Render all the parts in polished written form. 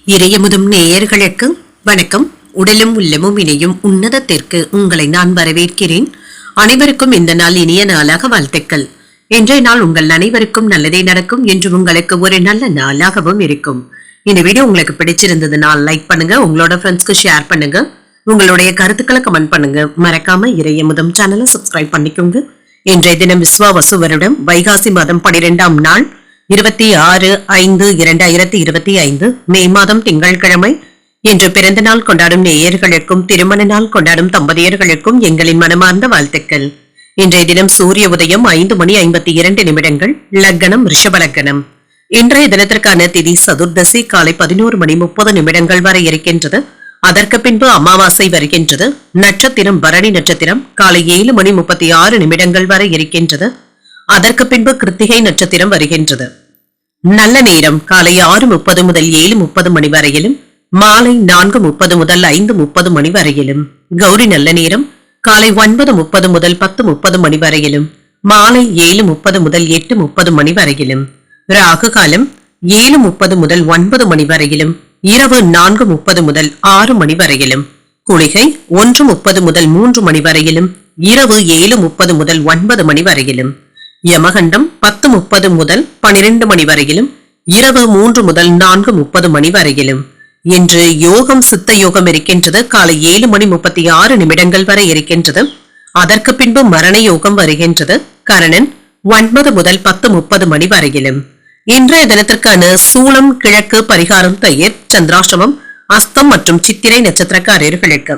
இறையமுதும் நேயர்களுக்கு வணக்கம். உடலும் உள்ளமும் இணையும் உன்னதத்திற்கு உங்களை நான் வரவேற்கிறேன். அனைவருக்கும் இந்த நாள் இனிய நாளாக வாழ்த்துக்கள். இன்றைய நாள் உங்கள் அனைவருக்கும் நல்லதே நடக்கும் என்று உங்களுக்கு ஒரு நல்ல நாளாகவும் இருக்கும். இந்த வீடியோ உங்களுக்கு பிடிச்சிருந்ததுனால் லைக் பண்ணுங்க, உங்களோட ஃப்ரெண்ட்ஸ்க்கு ஷேர் பண்ணுங்க, உங்களுடைய கருத்துக்களை கமெண்ட் பண்ணுங்க. மறக்காம இறையமுதும் சேனலை சப்ஸ்கிரைப் பண்ணிக்கோங்க. இன்றைய தினம் விஸ்வாவசு வருடம் வைகாசி மாதம் 12ஆம் நாள் 26/5/2025 மே மாதம் திங்கட்கிழமை. இன்று பிறந்த நாள் கொண்டாடும் நேயர்களுக்கும் திருமண நாள் கொண்டாடும் தம்பதியர்களுக்கும் எங்களின் மனமார்ந்த வாழ்த்துக்கள். இன்றைய தினம் சூரிய உதயம் 5:52 லக்னம் ரிஷப லக்னம். இன்றைய தினத்திற்கான திதி சதுர்தசி காலை 11:30 வரை இருக்கின்றது. அதற்கு பின்பு அமாவாசை வருகின்றது. நட்சத்திரம் பரணி நட்சத்திரம் காலை 7:36 வரை இருக்கின்றது. அதற்கு பின்பு கிருத்திகை நட்சத்திரம் வருகின்றது. நல்ல நேரம் காலை 6:30 முதல் 7:30 வரையிலும், மாலை 4:30 முதல் 5:30 வரையிலும். கௌரி நல்ல நேரம் காலை 9:30 முதல் 10:30 வரையிலும், மாலை 7:30 முதல் 8:30 வரையிலும். ராகு காலம் 7:30 முதல் 9 வரையிலும், இரவு 4:30 முதல் 6 வரையிலும். குளிகை 1:30 முதல் 3 வரையிலும், இரவு 7:30 முதல் 9 வரையிலும். யமகண்டம் 10:30 முதல் 12 வரையிலும், இரவு 3 முதல் 4:30 வரையிலும். இன்று யோகம் சித்த யோகம் இருக்கின்றது. காலை 7:36 வரை இருக்கின்றது. அதற்கு பின்பு மரண யோகம் வருகின்றது. கரணன் 9 முதல் 10:30 வரையிலும். இன்றைய தினத்திற்கான சூலம் கிழக்கு, பரிகாரம் தயிர், சந்திராசிரமம் அஸ்தம் மற்றும் சித்திரை நட்சத்திரக்காரர்களுக்கு.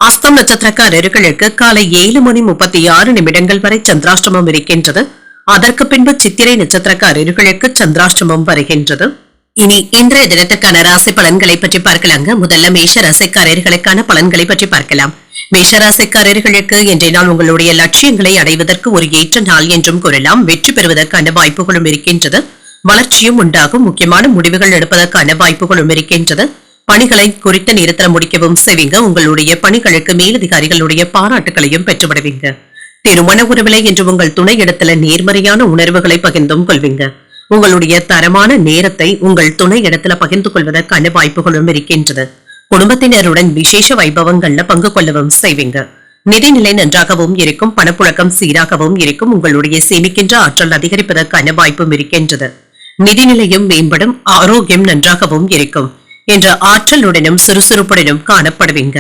அஸ்தம் நட்சத்திரக்காரர்களுக்கு காலை 7:36 வரை சந்திராஷ்டமம் இருக்கின்றது. அதற்கு பின்பு சித்திரை நட்சத்திரக்காரர்களுக்கு சந்திராஷ்டமம் வருகின்றது. இனி இன்றைய தினத்துக்கான ராசி பலன்களை பற்றி பார்க்கலாங்க. முதல்ல மேஷ ராசிக்காரர்களுக்கான பலன்களை பற்றி பார்க்கலாம். மேஷ ராசிக்காரர்களுக்கு இன்றைய நாள் உங்களுடைய லட்சியங்களை அடைவதற்கு ஒரு ஏற்ற நாள் என்றும் கூறலாம். வெற்றி பெறுவதற்கான வாய்ப்புகளும் இருக்கின்றது. வளர்ச்சியும் உண்டாகும். முக்கியமான முடிவுகள் எடுப்பதற்கான வாய்ப்புகளும் இருக்கின்றது. பணிகளை குறித்த நேரத்தில் முடிக்கவும் செய்வீங்க. உங்களுடைய பணிகளுக்கு மேலதிகாரிகளுடைய பாராட்டுகளையும் பெற்றுவிடுவீங்க. திருமண உறவிலை என்று உங்கள் துணை இடத்துல நேர்மறையான உணர்வுகளை பகிர்ந்தும் கொள்வீங்க. உங்களுடைய தரமான நேரத்தை உங்கள் துணை இடத்துல பகிர்ந்து கொள்வதற்கான வாய்ப்புகளும் இருக்கின்றது. குடும்பத்தினருடன் விசேஷ வைபவங்கள்ல பங்கு கொள்ளவும் செய்வீங்க. நிதிநிலை நன்றாகவும் இருக்கும். பணப்புழக்கம் சீராகவும் இருக்கும். உங்களுடைய சேமிக்கின்ற ஆற்றல் அதிகரிப்பதற்கான வாய்ப்பும் இருக்கின்றது. நிதிநிலையும் மேம்படும். ஆரோக்கியம் நன்றாகவும் இருக்கும். என்ற ஆற்றலுடனும் சுறுசுறுப்புடனும் காணப்படுவீங்க.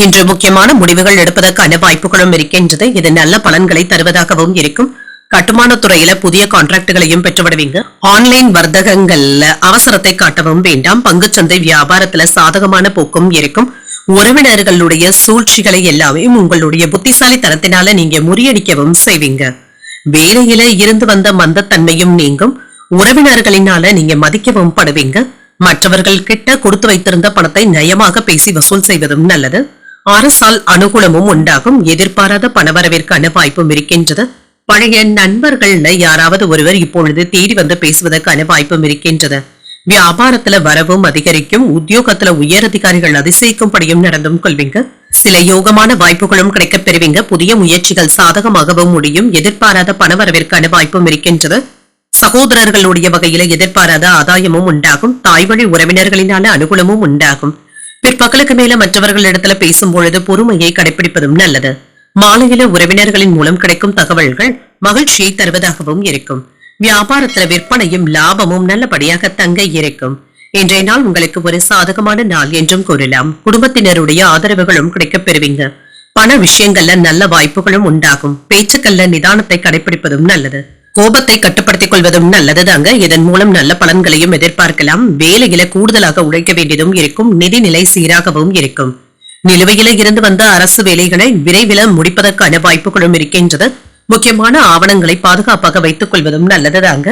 இன்று முக்கியமான முடிவுகள் எடுப்பதற்கான வாய்ப்புகளும் இருக்கின்றது. இது நல்ல பலன்களை தருவதாகவும் இருக்கும். கட்டுமான துறையில புதிய கான்ட்ராக்டுகளையும் பெற்றுவிடுவீங்க. ஆன்லைன் வர்த்தகங்கள்ல அவசரத்தை காட்டவும் வேண்டாம். பங்குச்சந்தை வியாபாரத்துல சாதகமான போக்கும் இருக்கும். உறவினர்களுடைய சூழ்ச்சிகளை எல்லாமே உங்களுடைய புத்திசாலித்தனத்தினால நீங்க முறியடிக்கவும் செய்வீங்க. வேலையில இருந்து வந்த மந்தத்தன்மையும் நீங்கும். உறவினர்களினால நீங்க மதிக்கவும் படுவீங்க. மற்றவர்கள் கிட்ட கொடுத்து வைத்திருந்த பணத்தை நயமாக பேசி வசூல் செய்வதும் நல்லது. அரசால் அனுகூலமும் உண்டாகும். எதிர்பாராத பணவரவிற்கான வாய்ப்பும் இருக்கின்றது. பழைய நண்பர்கள்ல யாராவது ஒருவர் இப்பொழுது தேடி வந்து பேசுவதற்கான வாய்ப்பும் இருக்கின்றது. வியாபாரத்துல வரவும் அதிகரிக்கும். உத்தியோகத்துல உயர் அதிகாரிகள் அதிசயிக்கும்படியும் நடந்தும் கொள்வீங்க. சில யோகமான வாய்ப்புகளும் கிடைக்கப் பெறுவீங்க. புதிய முயற்சிகள் சாதகமாகவும் முடியும். எதிர்பாராத பணவரவிற்கான வாய்ப்பும் இருக்கின்றது. சகோதரர்களுடைய வகையில எதிர்பாராத ஆதாயமும் உண்டாகும். தாய்வழி உறவினர்களினால அனுகூலமும் உண்டாகும். பிற்பகலுக்கு மேல மற்றவர்களிடத்துல பேசும் பொழுது பொறுமையை கடைபிடிப்பதும் நல்லது. மாலையில உறவினர்களின் மூலம் கிடைக்கும் தகவல்கள் மகிழ்ச்சியை தருவதாகவும் இருக்கும். வியாபாரத்துல விற்பனையும் லாபமும் நல்லபடியாக தங்க இருக்கும். இன்றைய நாள் உங்களுக்கு ஒரு சாதகமான நாள் என்றும் கூறலாம். குடும்பத்தினருடைய ஆதரவுகளும் கிடைக்கப் பெறுவீங்க. பண விஷயங்கள்ல நல்ல வாய்ப்புகளும் உண்டாகும். பேச்சுக்கள்ல நிதானத்தை கடைபிடிப்பதும் நல்லது. கோபத்தை கட்டுப்படுத்திக் கொள்வதும் நல்லதுதாங்க. இதன் மூலம் நல்ல பலன்களையும் எதிர்பார்க்கலாம். வேலையில கூடுதலாக உழைக்க வேண்டியதும் இருக்கும். நிதிநிலை சீராகவும் இருக்கும். நிலுவையில இருந்து வந்த அரசு வேலைகளை விரைவில் முடிப்பதற்கான வாய்ப்புகளும் இருக்கின்றது. முக்கியமான ஆவணங்களை பாதுகாப்பாக வைத்துக் கொள்வதும் நல்லதுதாங்க.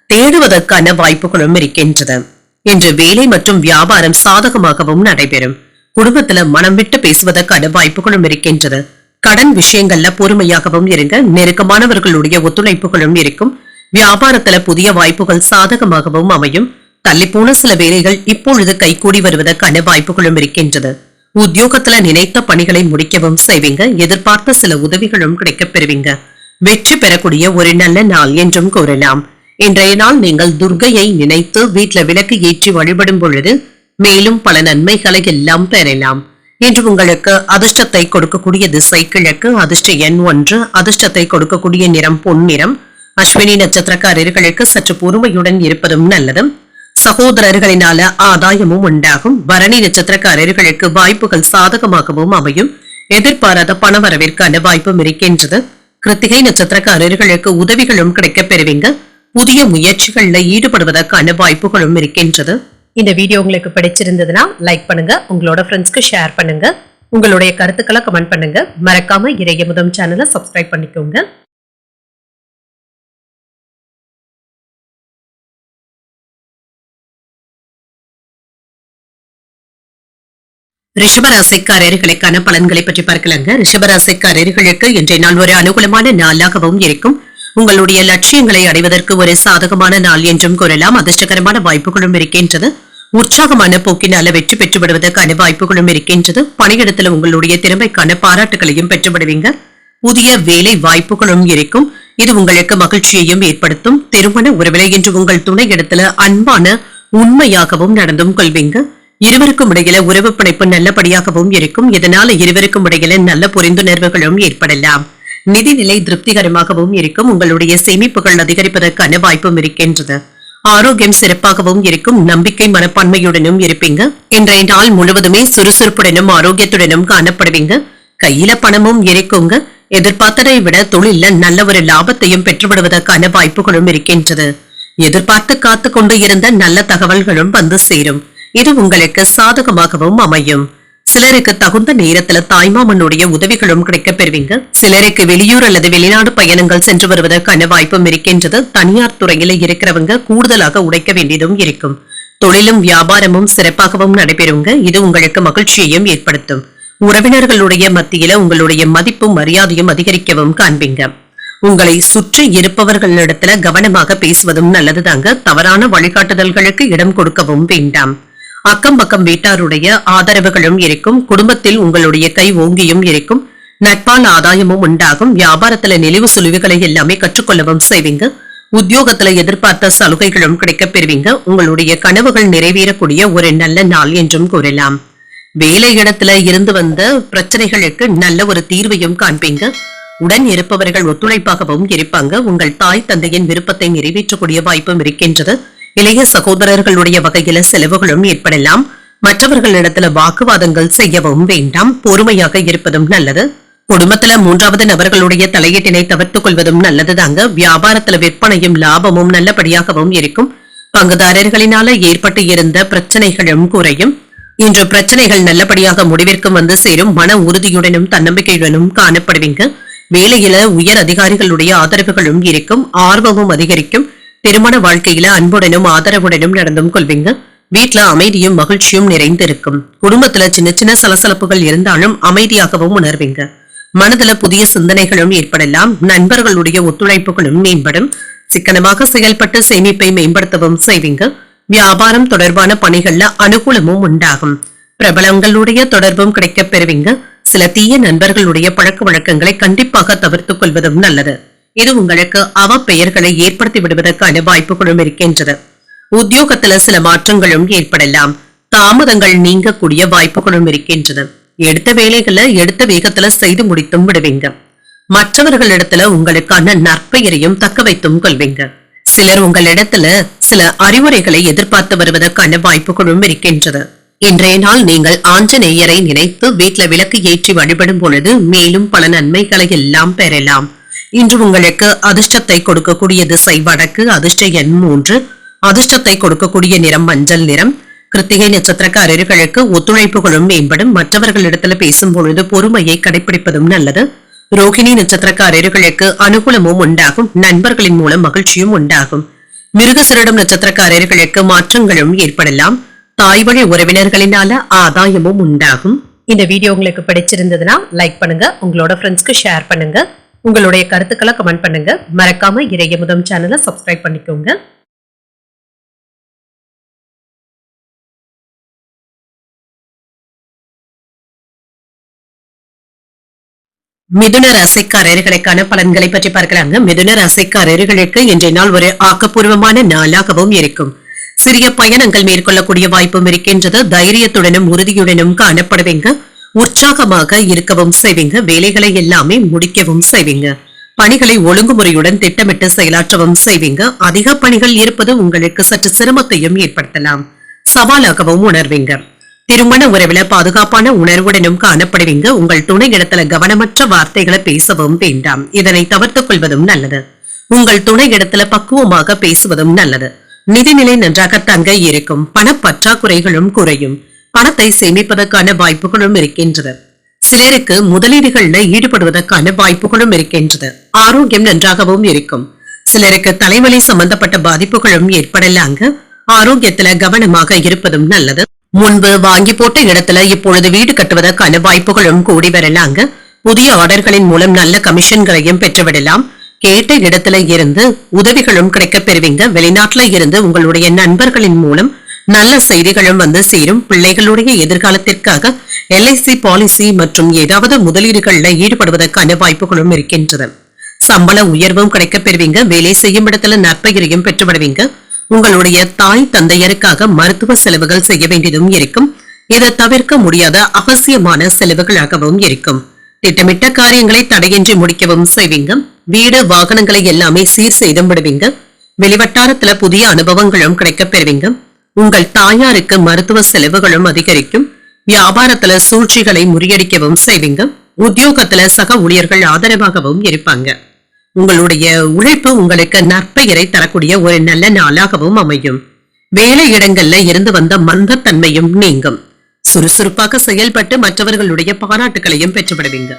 தேடுவதற்கான வாய்ப்புகளும் இருக்கின்றது. இன்று வேலை மற்றும் வியாபாரம் சாதகமாகவும் நடைபெறும். குடும்பத்துல மனம் விட்டு பேசுவதற்கான வாய்ப்புகளும் இருக்கின்றது. கடன் விஷயங்கள்ல பொறுமையாகவும் இருங்க. நெருக்கமானவர்களுடைய ஒத்துழைப்புகளும் இருக்கும். வியாபாரத்துல புதிய வாய்ப்புகள் சாதகமாகவும் அமையும். தள்ளிப்போன சில வேலைகள் இப்பொழுது கைகூடி வருவதற்கான வாய்ப்புகளும் இருக்கின்றது. உத்தியோகத்துல நினைத்த பணிகளை முடிக்கவும் செய்வீங்க. எதிர்பார்த்த சில உதவிகளும் கிடைக்கப் பெறுவீங்க. வெற்றி பெறக்கூடிய ஒரு நல்ல நாள் என்றும் கூறலாம். இன்றைய நாள் நீங்கள் துர்க்கையை நினைத்து வீட்டுல விளக்கு ஏற்றி வழிபடும் பொழுது மேலும் பல நன்மைகளை எல்லாம் பெறலாம். இன்று உங்களுக்கு அதிர்ஷ்டத்தை கொடுக்கக்கூடிய திசை கிழக்கு, அதிர்ஷ்ட எண் 1, அதிர்ஷ்டத்தை கொடுக்கக்கூடிய நிறம் பொன்னிறம். அஸ்வினி நட்சத்திரக்காரர்களுக்கு சற்று பொறுமையுடன் இருப்பதும் நல்லது. சகோதரர்களினால ஆதாயமும் உண்டாகும். பரணி நட்சத்திரக்காரர்களுக்கு வாய்ப்புகள் சாதகமாகவும் அமையும். எதிர்பாராத பணவரவிற்கான வாய்ப்பும் இருக்கின்றது. கிருத்திகை நட்சத்திரக்காரர்களுக்கு உதவிகளும் கிடைக்கப் பெறுவீங்க. புதிய முயற்சிகள்ல ஈடுபடுவதற்கான வாய்ப்புகளும் இருக்கின்றது. இந்த வீடியோ உங்களுக்கு பிடிச்சிருந்ததுன்னா லைக் பண்ணுங்க, உங்களோட ஃப்ரெண்ட்ஸ்க்கு ஷேர் பண்ணுங்க, உங்களுடைய கருத்துக்களை கமெண்ட் பண்ணுங்க. மறக்காம இறையமுதம் சேனலை சப்ஸ்கிரைப் பண்ணிக்கோங்க. ரிஷபராசிக்காரர்களுக்கான பலன்களை பற்றி பார்க்கலாங்க. ரிஷபராசிக்காரர்களுக்கு இன்றைய நாள் ஒரு அனுகூலமான நாளாகவும் இருக்கும். உங்களுடைய லட்சியங்களை அடைவதற்கு ஒரு சாதகமான நாள் என்றும் கூறலாம். அதிர்ஷ்டகரமான வாய்ப்புகளும் இருக்கின்றது. உற்சாகமான போக்கினால வெற்றி பெற்று விடுவதற்கான வாய்ப்புகளும் இருக்கின்றது. பணியிடத்தில் உங்களுடைய திறமைக்கான பாராட்டுகளையும் பெற்றுவிடுவீங்க. புதிய வேலை வாய்ப்புகளும் இருக்கும். இது உங்களுக்கு மகிழ்ச்சியையும் ஏற்படுத்தும். திருமண உறவிலை இன்று உங்கள் துணை இடத்துல அன்பான உண்மையாகவும் நடந்தும் கொள்வீங்க. இருவருக்கும் இடையில உறவு பிணைப்பு நல்லபடியாகவும் இருக்கும். இதனால இருவருக்கும் இடையில நல்ல புரிந்துணர்வுகளும் ஏற்படலாம். நிதிநிலை திருப்திகரமாகவும் இருக்கும். உங்களுடைய சேமிப்புகள் அதிகரிப்பதற்கான வாய்ப்பும் இருக்கின்றது. ஆரோக்கியம் சிறப்பாகவும் இருக்கும். நம்பிக்கை மனப்பான்மையுடனும் இருப்பீங்க. இன்றைய நாள் முழுவதுமே சுறுசுறுப்புடனும் ஆரோக்கியத்துடனும் காணப்படுவீங்க. கையில பணமும் இருக்குங்க. எதிர்பார்த்ததை விட தொழில நல்ல ஒரு லாபத்தையும் பெற்றுவிடுவதற்கான வாய்ப்புகளும் இருக்கின்றது. எதிர்பார்த்து காத்து கொண்டு இருந்த நல்ல தகவல்களும் வந்து சேரும். இது உங்களுக்கு சாதகமாகவும் அமையும். சிலருக்கு தகுந்த நேரத்துல தாய்மாமனுடைய உதவிகளும் கிடைக்கப் பெறுவீங்க. சிலருக்கு வெளியூர் அல்லது வெளிநாடு பயணங்கள் சென்று வருவதற்கான வாய்ப்பும் இருக்கின்றது. தனியார் துறையில இருக்கிறவங்க கூடுதலாக உழைக்க வேண்டியதும் இருக்கும். தொழிலும் வியாபாரமும் சிறப்பாகவும் நடைபெறுங்க. இது உங்களுக்கு மகிழ்ச்சியையும் ஏற்படுத்தும். உறவினர்களுடைய மத்தியில உங்களுடைய மதிப்பும் மரியாதையும் அதிகரிக்கவும் காண்பீங்க. உங்களை சுற்றி இருப்பவர்களிடத்துல கவனமாக பேசுவதும் நல்லதுதாங்க. தவறான வழிகாட்டுதல்களுக்கு இடம் கொடுக்கவும் வேண்டாம். அக்கம் பக்கம் வீட்டாருடைய ஆதரவுகளும் இருக்கும். குடும்பத்தில் உங்களுடைய கை ஓங்கியும் இருக்கும். நட்பால் ஆதாயமும் உண்டாகும். வியாபாரத்துல நெளிவு சுழிவுகளை எல்லாமே கற்றுக்கொள்ளவும் செய்வீங்க. உத்தியோகத்துல எதிர்பார்த்த சலுகைகளும் கிடைக்கப் பெறுவீங்க. உங்களுடைய கனவுகள் நிறைவேறக்கூடிய ஒரு நல்ல நாள் என்றும் கூறலாம். வேலை இடத்துல இருந்து வந்த பிரச்சனைகளுக்கு நல்ல ஒரு தீர்வையும் காண்பீங்க. உடன் இருப்பவர்கள் ஒத்துழைப்பாகவும் இருப்பாங்க. உங்கள் தாய் தந்தையின் விருப்பத்தை நிறைவேற்றக்கூடிய வாய்ப்பும் இருக்கின்றது. இளைய சகோதரர்களுடைய வகையில செலவுகளும் ஏற்படலாம். மற்றவர்களிடத்துல வாக்குவாதங்கள் செய்யவும் வேண்டாம். பொறுமையாக இருப்பதும் நல்லது. குடும்பத்துல மூன்றாவது நபர்களுடைய தலையீட்டினை தவிர்த்துக் கொள்வதும் நல்லதுதாங்க. வியாபாரத்துல விற்பனையும் லாபமும் நல்லபடியாகவும் இருக்கும். பங்குதாரர்களினால ஏற்பட்டு இருந்த பிரச்சனைகளும் குறையும். இன்று பிரச்சனைகள் நல்லபடியாக முடிவிற்கு வந்து சேரும். மன உறுதியுடனும் தன்னம்பிக்கையுடனும் காணப்படுவீங்க. வேலையில உயர் அதிகாரிகளுடைய ஆதரவுகளும் இருக்கும். ஆர்வமும் அதிகரிக்கும். திருமண வாழ்க்கையில அன்புடனும் ஆதரவுடனும் நடந்தும் கொள்வீங்க. வீட்டுல அமைதியும் மகிழ்ச்சியும் நிறைந்திருக்கும். குடும்பத்துல சின்ன சின்ன சலசலப்புகள் இருந்தாலும் அமைதியாகவும் உணர்வீங்க. மனதுல புதிய சிந்தனைகளும் ஏற்படலாம். நண்பர்களுடைய ஒத்துழைப்புகளும் மேம்படும். சிக்கனமாக செயல்பட்டு சேமிப்பை மேம்படுத்தவும் செய்வீங்க. வியாபாரம் தொடர்பான பணிகள்ல அனுகூலமும் உண்டாகும். பிரபலங்களுடைய தொடர்பும் கிடைக்கப் பெறுவீங்க. சில தீய நண்பர்களுடைய பழக்க வழக்கங்களை கண்டிப்பாக தவிர்த்துக் கொள்வதும் நல்லது. இது உங்களுக்கு அவ பெயர்களை ஏற்படுத்தி விடுவதற்கான வாய்ப்புகளும் இருக்கின்றது. உத்தியோகத்துல சில மாற்றங்களும் ஏற்படலாம். தாமதங்கள் நீங்கக்கூடிய வாய்ப்புகளும் இருக்கின்றது. எடுத்த வேலைகளை எடுத்த வேகத்துல செய்து முடித்தும் விடுவீங்க. மற்றவர்களிடத்துல உங்களுக்கான நற்பெயரையும் தக்க வைத்தும் கொள்வீங்க. சிலர் உங்களிடத்துல சில அறிவுரைகளை எதிர்பார்த்து வருவதற்கான வாய்ப்புகளும் இருக்கின்றது. இன்றைய நாள் நீங்கள் ஆஞ்சநேயரை நினைத்து வீட்டுல விளக்கு ஏற்றி வழிபடும் பொழுது மேலும் பல நன்மைகளை எல்லாம் பெறலாம். இன்று உங்களுக்கு அதிர்ஷ்டத்தை கொடுக்கக்கூடிய திசை வடக்கு, அதிர்ஷ்ட எண் 3, அதிர்ஷ்டத்தை கொடுக்கக்கூடிய நிறம் மஞ்சள் நிறம். கிருத்திகை நட்சத்திரக்காரர்களுக்கு ஒத்துழைப்புகளும் மேம்படும். மற்றவர்களிடத்துல பேசும் பொழுது பொறுமையை கடைபிடிப்பதும் நல்லது. ரோகிணி நட்சத்திரக்காரர்களுக்கு அனுகூலமும் உண்டாகும். நண்பர்களின் மூலம் மகிழ்ச்சியும் உண்டாகும். மிருகசீரிடம் நட்சத்திரக்காரர்களுக்கு மாற்றங்களும் ஏற்படலாம். தாய் வழி உறவினர்களினால ஆதாயமும் உண்டாகும். இந்த வீடியோ உங்களுக்கு பிடிச்சிருந்ததுன்னா லைக் பண்ணுங்க, உங்களோட ஃப்ரெண்ட்ஸ்க்கு ஷேர் பண்ணுங்க, உங்களுடைய கருத்துக்களை கமெண்ட் பண்ணுங்க. மறக்காம இறையமுதம் சேனலை சப்ஸ்கிரைப் பண்ணிக்கோங்க. மிதுன ராசிக்காரர்களுக்கான பலன்களை பற்றி பார்க்கலாங்க. மிதுன ராசிக்காரர்களுக்கு இன்றைய நாள் ஒரு ஆக்கப்பூர்வமான நாளாகவும் இருக்கும். சிறிய பயணங்கள் மேற்கொள்ளக்கூடிய வாய்ப்பும் இருக்கின்றது. தைரியத்துடனும் உறுதியுடனும் காணப்படுவீங்க. உற்சாகமாக இருக்கவும் செய்வீங்க. வேலைகளை எல்லாமே முடிக்கவும் செய்வீங்க. பணிகளை ஒழுங்குமுறையுடன் திட்டமிட்டு செயலாற்றவும் செய்வீங்க. அதிக பணிகள் இருப்பது உங்களுக்கு சற்று சிரமத்தையும் ஏற்படுத்தலாம். சவாலாகவும் உணர்வீங்க. திருமண உறவில பாதுகாப்பான உணர்வுடனும் காணப்படுவீங்க. உங்கள் துணை இடத்துல கவனமற்ற வார்த்தைகளை பேசவும் வேண்டாம். இதனை தவிர்த்துக் கொள்வதும் நல்லது. உங்கள் துணை இடத்துல பக்குவமாக பேசுவதும் நல்லது. நிதிநிலை நன்றாக தங்க இருக்கும். பணப்பற்றாக்குறைகளும் குறையும். பணத்தை சேமிப்பதற்கான வாய்ப்புகளும் இருக்கின்றது. சிலருக்கு முதலீடுகள்ல ஈடுபடுவதற்கான வாய்ப்புகளும் இருக்கின்றது. ஆரோக்கியம் நன்றாகவும் இருக்கும். சிலருக்கு தலைவலி சம்பந்தப்பட்ட பாதிப்புகளும் ஏற்படலாங்க. ஆரோக்கியத்துல கவனமாக இருப்பதும் நல்லது. முன்பு வாங்கி போட்ட இடத்துல இப்பொழுது வீடு கட்டுவதற்கான வாய்ப்புகளும் கூடி வரலாங்க. புதிய ஆர்டர்களின் மூலம் நல்ல கமிஷன்களையும் பெற்றுவிடலாம். கேட்ட இடத்துல இருந்து உதவிகளும் கிடைக்க பெறுவீங்க. வெளிநாட்டுல இருந்து உங்களுடைய நண்பர்களின் மூலம் நல்ல செய்திகளும் வந்து சேரும். பிள்ளைகளுடைய எதிர்காலத்திற்காக LIC பாலிசி மற்றும் ஏதாவது முதலீடுகள்ல ஈடுபடுவதற்கான வாய்ப்புகளும் இருக்கின்றது. சம்பள உயர்வும் கிடைக்க பெறுவீங்க. வேலை செய்யும் இடத்துல நற்பெயரையும் பெற்றுவிடுவீங்க. உங்களுடைய தாய் தந்தையருக்காக மருத்துவ செலவுகள் செய்ய வேண்டியதும் இருக்கும். இதை தவிர்க்க முடியாத அவசியமான செலவுகளாகவும் இருக்கும். திட்டமிட்ட காரியங்களை தடையின்றி முடிக்கவும் செய்வீங்க. வீடு வாகனங்களை எல்லாமே சீர் செய்தும் விடுவீங்க. வெளிவட்டாரத்துல புதிய அனுபவங்களும் கிடைக்க பெறுவீங்க. உங்கள் தாயாருக்கு மருத்துவ செலவுகளும் அதிகரிக்கும். வியாபாரத்துல சூழ்ச்சிகளை முறியடிக்கவும் செய்வீங்க. உத்தியோகத்துல சக ஊழியர்கள் ஆதரவாகவும் இருப்பாங்க. உங்களுடைய உழைப்பு உங்களுக்கு நற்பெயரை தரக்கூடிய ஒரு நல்ல நாளாகவும் அமையும். வேலை இடங்கள்ல இருந்து வந்த மந்தத்தன்மையும் நீங்கும். சுறுசுறுப்பாக செயல்பட்டு மற்றவர்களுடைய பாராட்டுகளையும் பெற்றுவிடுவீங்க.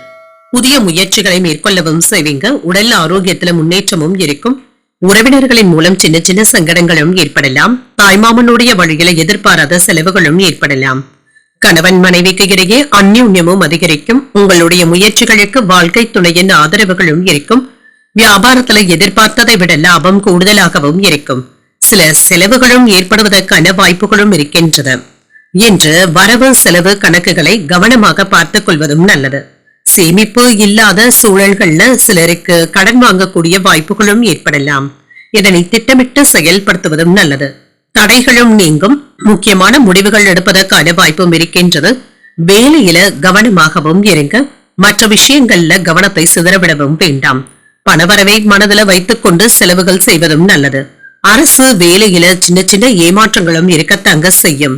புதிய முயற்சிகளை மேற்கொள்ளவும் செய்வீங்க. உடல் ஆரோக்கியத்துல முன்னேற்றமும் இருக்கும். உறவினர்களின் மூலம் சின்ன சின்ன சங்கடங்களும் ஏற்படலாம். தாய்மாமனுடைய வழியில எதிர்பாராத செலவுகளும் ஏற்படலாம். கணவன் மனைவிக்கு இடையே அந்யோன்யமும் அதிகரிக்கும். உங்களுடைய முயற்சிகளுக்கு வாழ்க்கை துணையின் ஆதரவுகளும் இருக்கும். வியாபாரத்துல எதிர்பார்த்ததை விட லாபம் கூடுதலாகவும் இருக்கும். சில செலவுகளும் ஏற்படுவதற்கான வாய்ப்புகளும் இருக்கின்றது. இன்று வரவு செலவு கணக்குகளை கவனமாக பார்த்துக் கொள்வதும் நல்லது. சேமிப்பு இல்லாத சூழல்கள்ல சிலருக்கு கடன் வாங்கக்கூடிய வாய்ப்புகளும் ஏற்படலாம். இதனை திட்டமிட்டு செயல்படுத்துவதும் நல்லது. தடைகளும் நீங்கும். முக்கியமான முடிவுகள் எடுப்பதற்கான வாய்ப்பும் இருக்கின்றது. வேலையில கவனமாகவும் இருங்க. மற்ற விஷயங்கள்ல கவனத்தை சிதறவிடவும் வேண்டாம். பணவரவை மனதில வைத்துக் கொண்டு செலவுகள் செய்வதும் நல்லது. அரசு வேலையில சின்ன சின்ன ஏமாற்றங்களும் இருக்கத்தாங்க செய்யும்.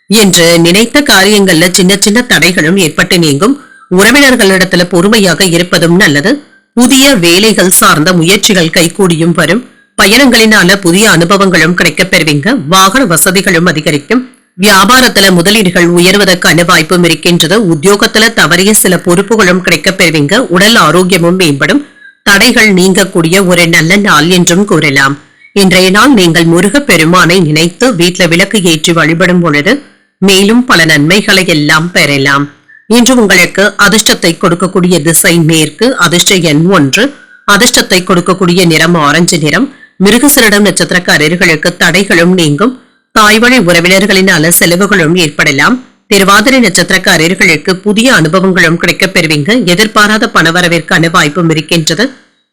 என்று நினைத்த காரியங்கள்ல சின்ன சின்ன தடைகளும் ஏற்பட்டு நீங்கும். உறவினர்களிடத்துல பொறுமையாக இருப்பதும் நல்லது. புதிய வேலைகள் சார்ந்த முயற்சிகள் கைகூடியும் வரும். பயணங்களினால புதிய அனுபவங்களும் கிடைக்கப் பெறுவீங்க. வாகன வசதிகளும் அதிகரிக்கும். வியாபாரத்துல முதலீடுகள் உயர்வதற்கான வாய்ப்பும் இருக்கின்றது. உத்தியோகத்துல தவறிய சில பொறுப்புகளும் கிடைக்கப் பெறுவீங்க. உடல் ஆரோக்கியமும் மேம்படும். தடைகள் நீங்கக்கூடிய ஒரு நல்ல நாள் என்றும் கூறலாம். இன்றைய நாள் நீங்கள் முருகப் பெருமானை நினைத்து வீட்டுல விளக்கு ஏற்றி வழிபடும் பொழுது மேலும் பல நன்மைகளை எல்லாம் பெறலாம். இன்று உங்களுக்கு அதிர்ஷ்டத்தை கொடுக்கக்கூடிய திசை மேற்கு. அதிர்ஷ்ட எண் 1. அதிர்ஷ்டத்தை கொடுக்கக்கூடிய நிறம் ஆரஞ்சு நிறம். மிருகசீரிடம் நட்சத்திரக்காரர்களுக்கு தடைகளும் நீங்கும். தாய்வழி உறவினர்களினால செலவுகளும் ஏற்படலாம். திருவாதிரை நட்சத்திரக்காரர்களுக்கு புதிய அனுபவங்களும் கிடைக்கப் பெறுவீங்க. எதிர்பாராத பணவரவிற்கான வாய்ப்பும் இருக்கின்றது.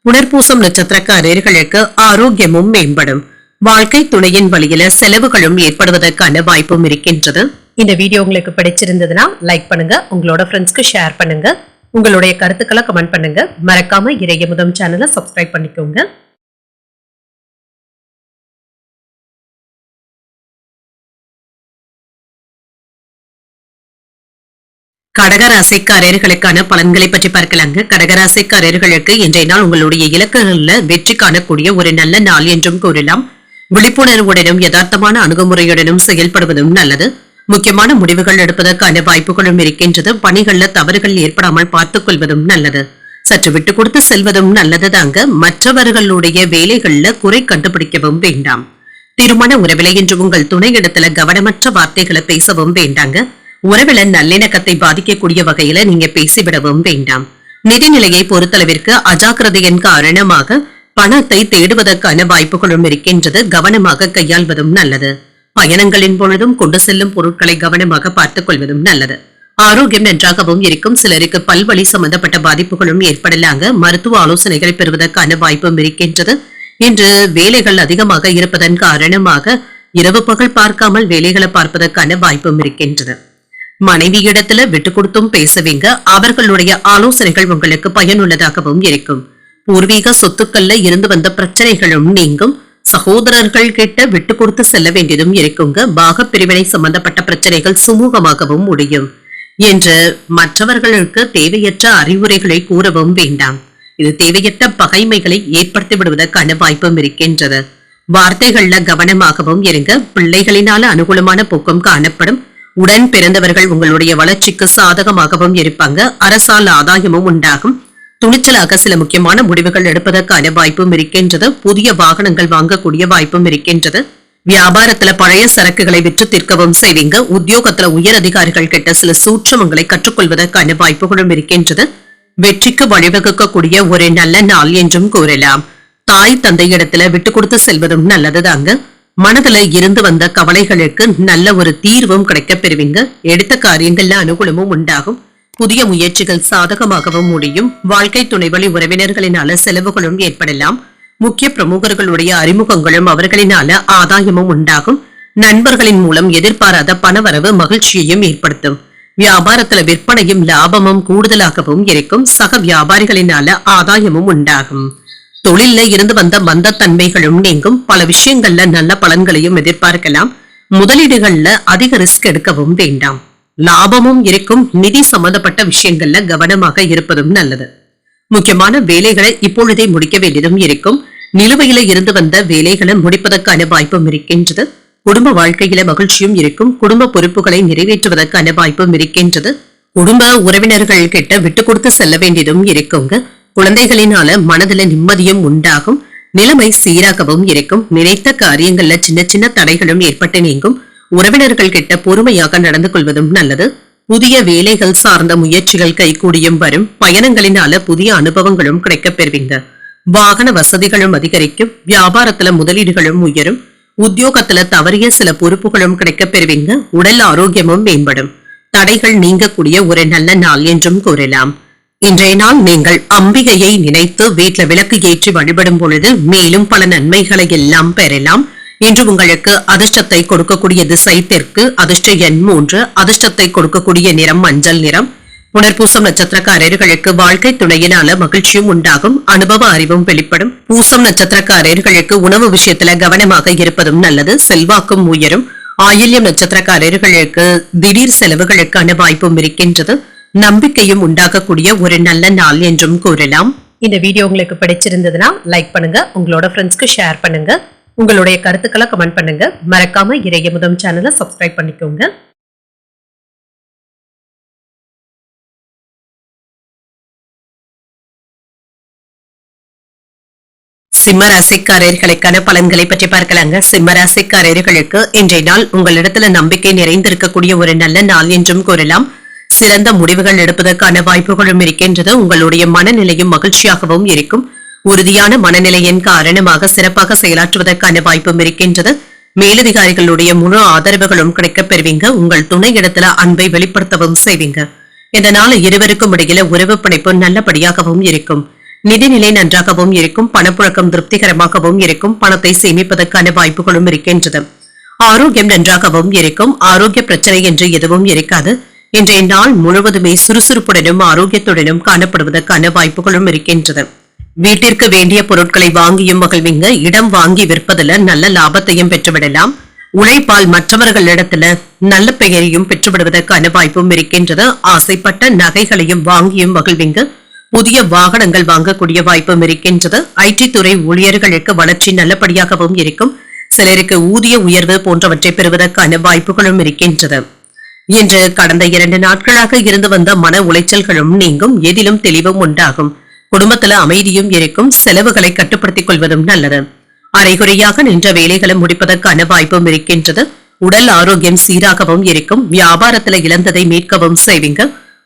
புனர்பூசம் நட்சத்திரக்காரர்களுக்கு ஆரோக்கியமும் மேம்படும். வாழ்க்கை துணையின் வழியில செலவுகளும் ஏற்படுவதற்கான வாய்ப்பும் இருக்கின்றது. இந்த வீடியோ உங்களுக்கு பிடிச்சிருந்ததுன்னா லைக் பண்ணுங்க. உங்களோட ஃப்ரெண்ட்ஸ்க்கு ஷேர் பண்ணுங்க. உங்களுடைய கருத்துக்களை கமெண்ட் பண்ணுங்க. மறக்காம இறையமுதம் சேனலை சப்ஸ்கிரைப் பண்ணிக்கோங்க. கடகராசிக்காரர்களுக்கான பலன்களை பற்றி பார்க்கலாங்க. கடகராசிக்காரர்களுக்கு இன்றைய நாள் உங்களுடைய இலக்குகள்ல வெற்றி காணக்கூடிய ஒரு நல்ல நாள் என்றும் கூறலாம். விழிப்புணர்வுடனும் யதார்த்தமான அணுகுமுறையுடனும் செயல்படுவதும் நல்லது. முக்கியமான முடிவுகள் எடுப்பதற்கான வாய்ப்புகளும் இருக்கின்றது. பணிகள்ல தவறுகள் ஏற்படாமல் பார்த்துக் கொள்வதும் நல்லது. சற்று விட்டு கொடுத்து செல்வதும் நல்லது தாங்க. மற்றவர்களுடைய வேலைகள்ல குறை கண்டுபிடிக்கவும் வேண்டாம். திருமண உறவில இன்று உங்கள் துணை இடத்துல கவனமற்ற வார்த்தைகளை பேசவும் வேண்டாங்க. உறவில நல்லிணக்கத்தை பாதிக்கக்கூடிய வகையில நீங்க பேசிவிடவும் வேண்டாம். நிதிநிலையை பொறுத்தளவிற்கு அஜாக்கிரதையின் காரணமாக பணத்தை தேடுவதற்கான வாய்ப்புகளும் இருக்கின்றது. கவனமாக கையாள்வதும் நல்லது. பயணங்களின் பொழுதும் கொண்டு செல்லும் பொருட்களை கவனமாக பார்த்துக் கொள்வதும் நல்லது. ஆரோக்கியம் நன்றாகவும் இருக்கும். சிலருக்கு பல்வலி சம்பந்தப்பட்ட பாதிப்புகளும் ஏற்படலாங்க. மருத்துவ ஆலோசனைகளை பெறுவதற்கான வாய்ப்பும் இருக்கின்றது. இன்று வேலைகள் அதிகமாக இருப்பதன் காரணமாக இரவு பகல் பார்க்காமல் வேலைகளை பார்ப்பதற்கான வாய்ப்பும் இருக்கின்றது. மனைவியிடத்துல விட்டு கொடுத்தும் பேசுவீங்க. அவர்களுடைய ஆலோசனைகள் உங்களுக்கு பயனுள்ளதாகவும் இருக்கும். பூர்வீக சொத்துக்கள்ல இருந்து வந்த பிரச்சனைகளும் நீங்கும். சகோதரர்கள் கிட்ட விட்டு கொடுத்து செல்ல வேண்டியதும் இருக்குங்க. பாக பிரிவினை சம்பந்தப்பட்ட பிரச்சனைகள் சுமூகமாகவும் முடியும் என்று மற்றவர்களுக்கு தேவையற்ற அறிவுரைகளை கூறவும் வேண்டாம். இது தேவையற்ற பகைமைகளை ஏற்படுத்தி விடுவதற்கான வாய்ப்பும் இருக்கின்றது. வார்த்தைகள்ல கவனமாகவும் இருங்க. பிள்ளைகளினால அனுகூலமான போக்கும் காணப்படும். உடன் பிறந்தவர்கள் உங்களுடைய வளர்ச்சிக்கு சாதகமாகவும் இருப்பாங்க. அரசால் ஆதாயமும் உண்டாகும். துணிச்சலாக சில முக்கியமான முடிவுகள் எடுப்பதற்கான வாய்ப்பும் இருக்கின்றது. புதிய வாகனங்கள் வாங்கக்கூடிய வாய்ப்பும் இருக்கின்றது. வியாபாரத்துல பழைய சரக்குகளை விற்று தீர்க்கவும் செய்வீங்க. உத்தியோகத்துல உயர் அதிகாரிகள் கிட்ட சில சூட்சமங்களை கற்றுக்கொள்வதற்கான வாய்ப்புகளும் இருக்கின்றது. வெற்றிக்கு வழிவகுக்கக்கூடிய ஒரு நல்ல நாள் என்றும் கூறலாம். தாய் தந்தையிடத்துல விட்டு கொடுத்து செல்வதும் நல்லதுதாங்க. மனதுல இருந்து வந்த கவலைகளுக்கு நல்ல ஒரு தீர்வும் கிடைக்க பெறுவீங்க. எடுத்த காரியங்கள்ல அனுகூலமும் உண்டாகும். புதிய முயற்சிகள் சாதகமாகவும் முடியும். வாழ்க்கை துணை வழி உறவினர்களினால செலவுகளும் ஏற்படலாம். முக்கிய பிரமுகர்களுடைய அறிமுகங்களும் அவர்களினால ஆதாயமும் உண்டாகும். நண்பர்களின் மூலம் எதிர்பாராத பணவரவு மகிழ்ச்சியையும் ஏற்படுத்தும். வியாபாரத்துல விற்பனையும் லாபமும் கூடுதலாகவும் இருக்கும். சக வியாபாரிகளினால ஆதாயமும் உண்டாகும். தொழில இருந்து வந்த மந்தத்தன்மைகளும் நீங்கும். பல விஷயங்கள்ல நல்ல பலன்களையும் எதிர்பார்க்கலாம். முதலீடுகள்ல அதிக ரிஸ்க் எடுக்கவும் வேண்டாம். லாபமும் இருக்கும். நிதி சம்பந்தப்பட்ட விஷயங்கள்ல கவனமாக இருப்பதும் நல்லது. முக்கியமான வேலைகளை இப்பொழுதே முடிக்க வேண்டியதும் இருக்கும். நிலுவையில இருந்து வந்த வேலைகளை முடிப்பதற்கான வாய்ப்பும் இருக்கின்றது. குடும்ப வாழ்க்கையில மகிழ்ச்சியும் இருக்கும். குடும்ப பொறுப்புகளை நிறைவேற்றுவதற்கான வாய்ப்பும் இருக்கின்றது. குடும்ப உறவினர்கள் கிட்ட விட்டு கொடுத்து செல்ல வேண்டியதும் இருக்குங்க. குழந்தைகளினால மனதுல நிம்மதியும் உண்டாகும். நிலைமை சீராகவும் இருக்கும். நினைத்த காரியங்கள்ல சின்ன சின்ன தடைகளும் ஏற்பட்டு நீங்கும். உறவினர்கள் கிட்ட பொறுமையாக நடந்து கொள்வதும் நல்லது. புதிய வேலைகள் சார்ந்த முயற்சிகள் கைகூடியும் வரும். பயணங்களினால புதிய அனுபவங்களும் கிடைக்கப் பெறுவீங்க. வாகன வசதிகளும் அதிகரிக்கும். வியாபாரத்துல முதலீடுகளும் உயரும். உத்தியோகத்துல தவறிய சில பொறுப்புகளும் கிடைக்கப் பெறுவீங்க. உடல் ஆரோக்கியமும் மேம்படும். தடைகள் நீங்கக்கூடிய ஒரு நல்ல நாள் என்றும் கூறலாம். இன்றைய நாள் நீங்கள் அம்பிகையை நினைத்து வீட்டுல விளக்கு ஏற்றி வழிபடும் பொழுது மேலும் பல நன்மைகளை எல்லாம் பெறலாம். இன்று உங்களுக்கு அதிர்ஷ்டத்தை கொடுக்கக்கூடிய திசை தெற்கு. அதிர்ஷ்ட எண் 3. அதிர்ஷ்டத்தை கொடுக்கக்கூடிய நிறம் மஞ்சள் நிறம். புனர்பூசம் நட்சத்திரக்காரர்களுக்கு வாழ்க்கை துணையினால மகிழ்ச்சியும் உண்டாகும். அனுபவ அறிவும் வெளிப்படும். பூசம் நட்சத்திரக்காரர்களுக்கு உணவு விஷயத்துல கவனமாக இருப்பதும் நல்லது. செல்வாக்கும் உயரும். ஆயில்யம் நட்சத்திரக்காரர்களுக்கு திடீர் செலவுகளுக்கான வாய்ப்பும் இருக்கின்றது. நம்பிக்கையும் உண்டாகக்கூடிய ஒரு நல்ல நாள் என்றும் கூறலாம். இந்த வீடியோ உங்களுக்கு பிடிச்சிருந்ததுன்னா லைக் பண்ணுங்க. உங்களோட ஃப்ரெண்ட்ஸ்க்கு ஷேர் பண்ணுங்க. உங்களுடைய கருத்துக்களை கமெண்ட் பண்ணுங்க. மறக்காம இறையமுதம் சேனலை சப்ஸ்கிரைப் பண்ணிக்கோங்க. சிம்ம ராசிக்காரர்களுக்கான பலன்களை பற்றி பார்க்கலாங்க. சிம்ம ராசிக்காரர்களுக்கு இன்றைய நாள் உங்களிடத்துல நம்பிக்கை நிறைந்திருக்கக்கூடிய ஒரு நல்ல நாள் என்றும் கூறலாம். சிறந்த முடிவுகள் எடுப்பதற்கான வாய்ப்புகளும் இருக்கின்றது. உங்களுடைய மனநிலையும் மகிழ்ச்சியாகவும் இருக்கும். உறுதியான மனநிலையின் காரணமாக சிறப்பாக செயலாற்றுவதற்கான வாய்ப்பும் இருக்கின்றது. மேலதிகாரிகளுடைய முழு ஆதரவுகளும் கிடைக்கப் பெறுவீங்க. உங்கள் துணை இடத்துல அன்பை வெளிப்படுத்தவும் செய்வீங்க. இந்த நாள் இருவருக்கும் இடையில உறவு பிணைப்பு நல்லபடியாகவும் இருக்கும். நிதிநிலை நன்றாகவும் இருக்கும். பணப்புழக்கம் திருப்திகரமாகவும் இருக்கும். பணத்தை சேமிப்பதற்கான வாய்ப்புகளும் இருக்கின்றது. ஆரோக்கியம் நன்றாகவும் இருக்கும். ஆரோக்கிய பிரச்சனை என்று எதுவும் இருக்காது. இன்றைய நாள் முழுவதுமே சுறுசுறுப்புடனும் ஆரோக்கியத்துடனும் காணப்படுவதற்கான வாய்ப்புகளும் இருக்கின்றது. வீட்டிற்கு வேண்டிய பொருட்களை வாங்கியும் மகிழ்வீங்க. இடம் வாங்கி விற்பதுல நல்ல லாபத்தையும் பெற்றுவிடலாம். உழைப்பால் மற்றவர்களிடத்துல நல்ல பெயரையும் பெற்றுவிடுவதற்கான வாய்ப்பும் இருக்கின்றது. ஆசைப்பட்ட நகைகளையும் வாங்கியும் மகிழ்வீங்க. புதிய வாகனங்கள் வாங்கக்கூடிய வாய்ப்பும் இருக்கின்றது. ஐடி துறை ஊழியர்களுக்கு வளர்ச்சி நல்லபடியாகவும் இருக்கும். சிலருக்கு ஊதிய உயர்வு போன்றவற்றை பெறுவதற்கான வாய்ப்புகளும் இருக்கின்றது. இன்று கடந்த 2 நாட்களாக இருந்து வந்த மன உளைச்சல்களும் நீங்கும். எதிலும் தெளிவும் உண்டாகும். குடும்பத்துல அமைதியும் இருக்கும். செலவுகளை கட்டுப்படுத்திக் கொள்வதும் நல்லது. அரைகுறையாக நின்ற வேலைகளை முடிப்பதற்கான வாய்ப்பும் இருக்கின்றது. உடல் ஆரோக்கியம் சீராகவும் இருக்கும். வியாபாரத்துல இழந்ததை மீட்கவும் செய்வீங்க.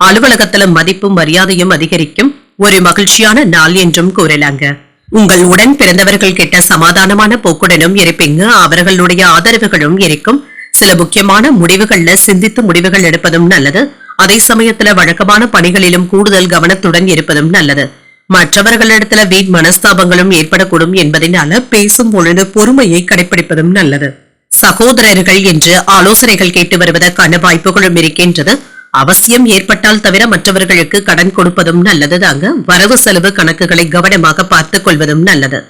அலுவலகத்துல மதிப்பும் மரியாதையும் அதிகரிக்கும். ஒரு மகிழ்ச்சியான நாள் என்றும் கூறலாங்க. உங்கள் உடன் பிறந்தவர்கள் கிட்ட சமாதானமான போக்குடனும் இருப்பீங்க. அவர்களுடைய ஆதரவுகளும் இருக்கும். சில முக்கியமான முடிவுகள்ல சிந்தித்து முடிவுகள் எடுப்பதும் நல்லது. அதே சமயத்துல வழக்கமான பணிகளிலும் கூடுதல் கவனத்துடன் இருப்பதும் நல்லது. மற்றவர்களிடத்துல வீண் மனஸ்தாபங்களும் ஏற்படக்கூடும் என்பதனால பேசும் பொழுது பொறுமையை கடைபிடிப்பதும் நல்லது. சகோதரர்கள் என்று ஆலோசனைகள் கேட்டு வருவதற்கான வாய்ப்புகளும் இருக்கின்றது. அவசியம் ஏற்பட்டால் தவிர மற்றவர்களுக்கு கடன் கொடுப்பதும் நல்லது தாங்க. வரவு செலவு கணக்குகளை கவனமாக பார்த்துக் கொள்வதும் நல்லது.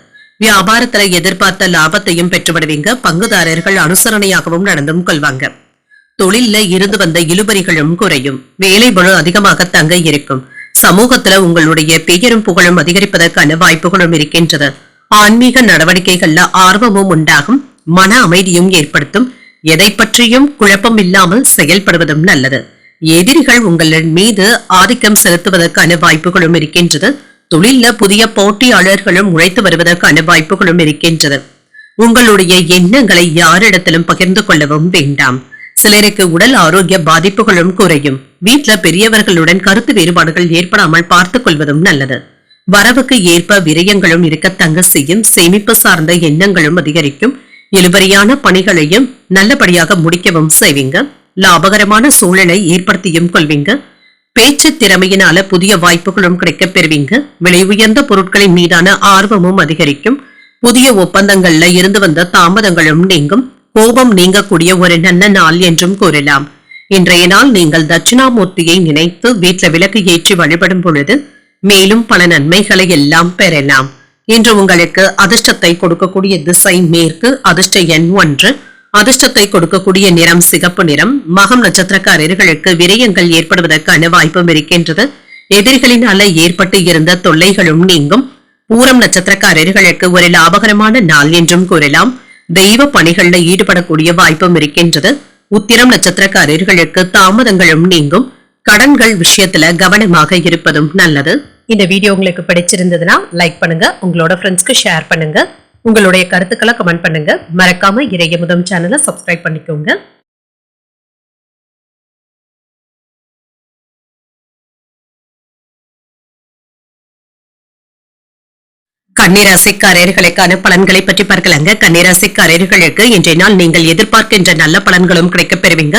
வியாபாரத்துல எதிர்பார்த்த லாபத்தையும் பெற்றுவிடுவீங்க. பங்குதாரர்கள் அனுசரணையாகவும் நடந்தும் கொள்வாங்க. தொழில்ல இருந்து வந்த இழுபறிகளும் குறையும். வேலை பளு அதிகமாக தங்க இருக்கும். சமூகத்துல உங்களுடைய பெயரும் புகழும் அதிகரிப்பதற்கான வாய்ப்புகளும் இருக்கின்றது. ஆன்மீக நடவடிக்கைகள்ல ஆர்வமும் உண்டாகும். மன அமைதியும் ஏற்படுத்தும். எதை பற்றியும் குழப்பம் இல்லாமல் செயல்படுவதும் நல்லது. எதிரிகள் உங்கள் மீது ஆதிக்கம் செலுத்துவதற்கான வாய்ப்புகளும் இருக்கின்றது. தொழில புதிய போட்டியாளர்களும் உழைத்து வருவதற்கான வாய்ப்புகளும் இருக்கின்றது. உங்களுடைய எண்ணங்களை யாரிடத்திலும் பகிர்ந்து கொள்ளவும் வேண்டாம். சிலருக்கு உடல் ஆரோக்கிய பாதிப்புகளும் குறையும். வீட்டுல பெரியவர்களுடன் கருத்து வேறுபாடுகள் ஏற்படாமல் பார்த்துக் கொள்வதும் நல்லது. வரவுக்கு ஏற்ப விரயங்களும் இருக்க தங்க செய்யும். சேமிப்பு சார்ந்த எண்ணங்களும் அதிகரிக்கும். இழுபறியான பணிகளையும் நல்லபடியாக முடிக்கவும் செய்வீங்க. லாபகரமான சூழலை ஏற்படுத்தியும் கொள்வீங்க. பேச்சு திறமையினால புதிய வாய்ப்புகளும் கிடைக்கப் பெறுவீங்க. விலை உயர்ந்த பொருட்களின் மீதான ஆர்வமும் அதிகரிக்கும். புதிய ஒப்பந்தங்கள்ல இருந்து வந்த தாமதங்களும் நீங்கும். கோபம் நீங்கக்கூடிய ஒரு நல்ல நாள் என்றும் கூறலாம். இன்றைய நாள் நீங்கள் தட்சிணாமூர்த்தியை நினைத்து வீட்டுல விளக்கு ஏற்றி வழிபடும் பொழுது மேலும் பல நன்மைகளை எல்லாம் பெறலாம். இன்று உங்களுக்கு அதிர்ஷ்டத்தை கொடுக்கக்கூடிய திசை மேற்கு. அதிர்ஷ்ட எண் 1. அதிர்ஷ்டத்தை கொடுக்கக்கூடிய நிறம் சிகப்பு நிறம். மகம் நட்சத்திரக்காரர்களுக்கு விரயங்கள் ஏற்படுவதற்கான வாய்ப்பும் இருக்கின்றது. எதிரிகளினால ஏற்பட்டு இருந்த தொல்லைகளும் நீங்கும். பூரம் நட்சத்திரக்காரர்களுக்கு ஒரு லாபகரமான நாள் என்றும் கூறலாம். தெய்வ பணிகள்ல ஈடுபடக்கூடிய வாய்ப்பும் இருக்கின்றது. உத்திரம் நட்சத்திரக்காரர்களுக்கு தாமதங்களும் நீங்கும். கடன்கள் விஷயத்துல கவனமாக இருப்பதும் நல்லது. இந்த வீடியோ உங்களுக்கு பிடிச்சிருந்ததுன்னா லைக் பண்ணுங்க. உங்களோட ஃப்ரெண்ட்ஸ்க்கு ஷேர் பண்ணுங்க. உங்களுடைய கருத்துக்களை கமெண்ட் பண்ணுங்க. மறக்காம இறையமுதம் சேனலை சப்ஸ்கிரைப் பண்ணிக்கோங்க. கன்னிராசிக்காரர்களுக்கான பலன்களை பற்றி பார்க்கலாங்க. கன்னிராசிக்காரர்களுக்கு இன்றைய நாள் நீங்கள் எதிர்பார்க்கின்ற நல்ல பலன்களும் கிடைக்கப் பெறுவீங்க.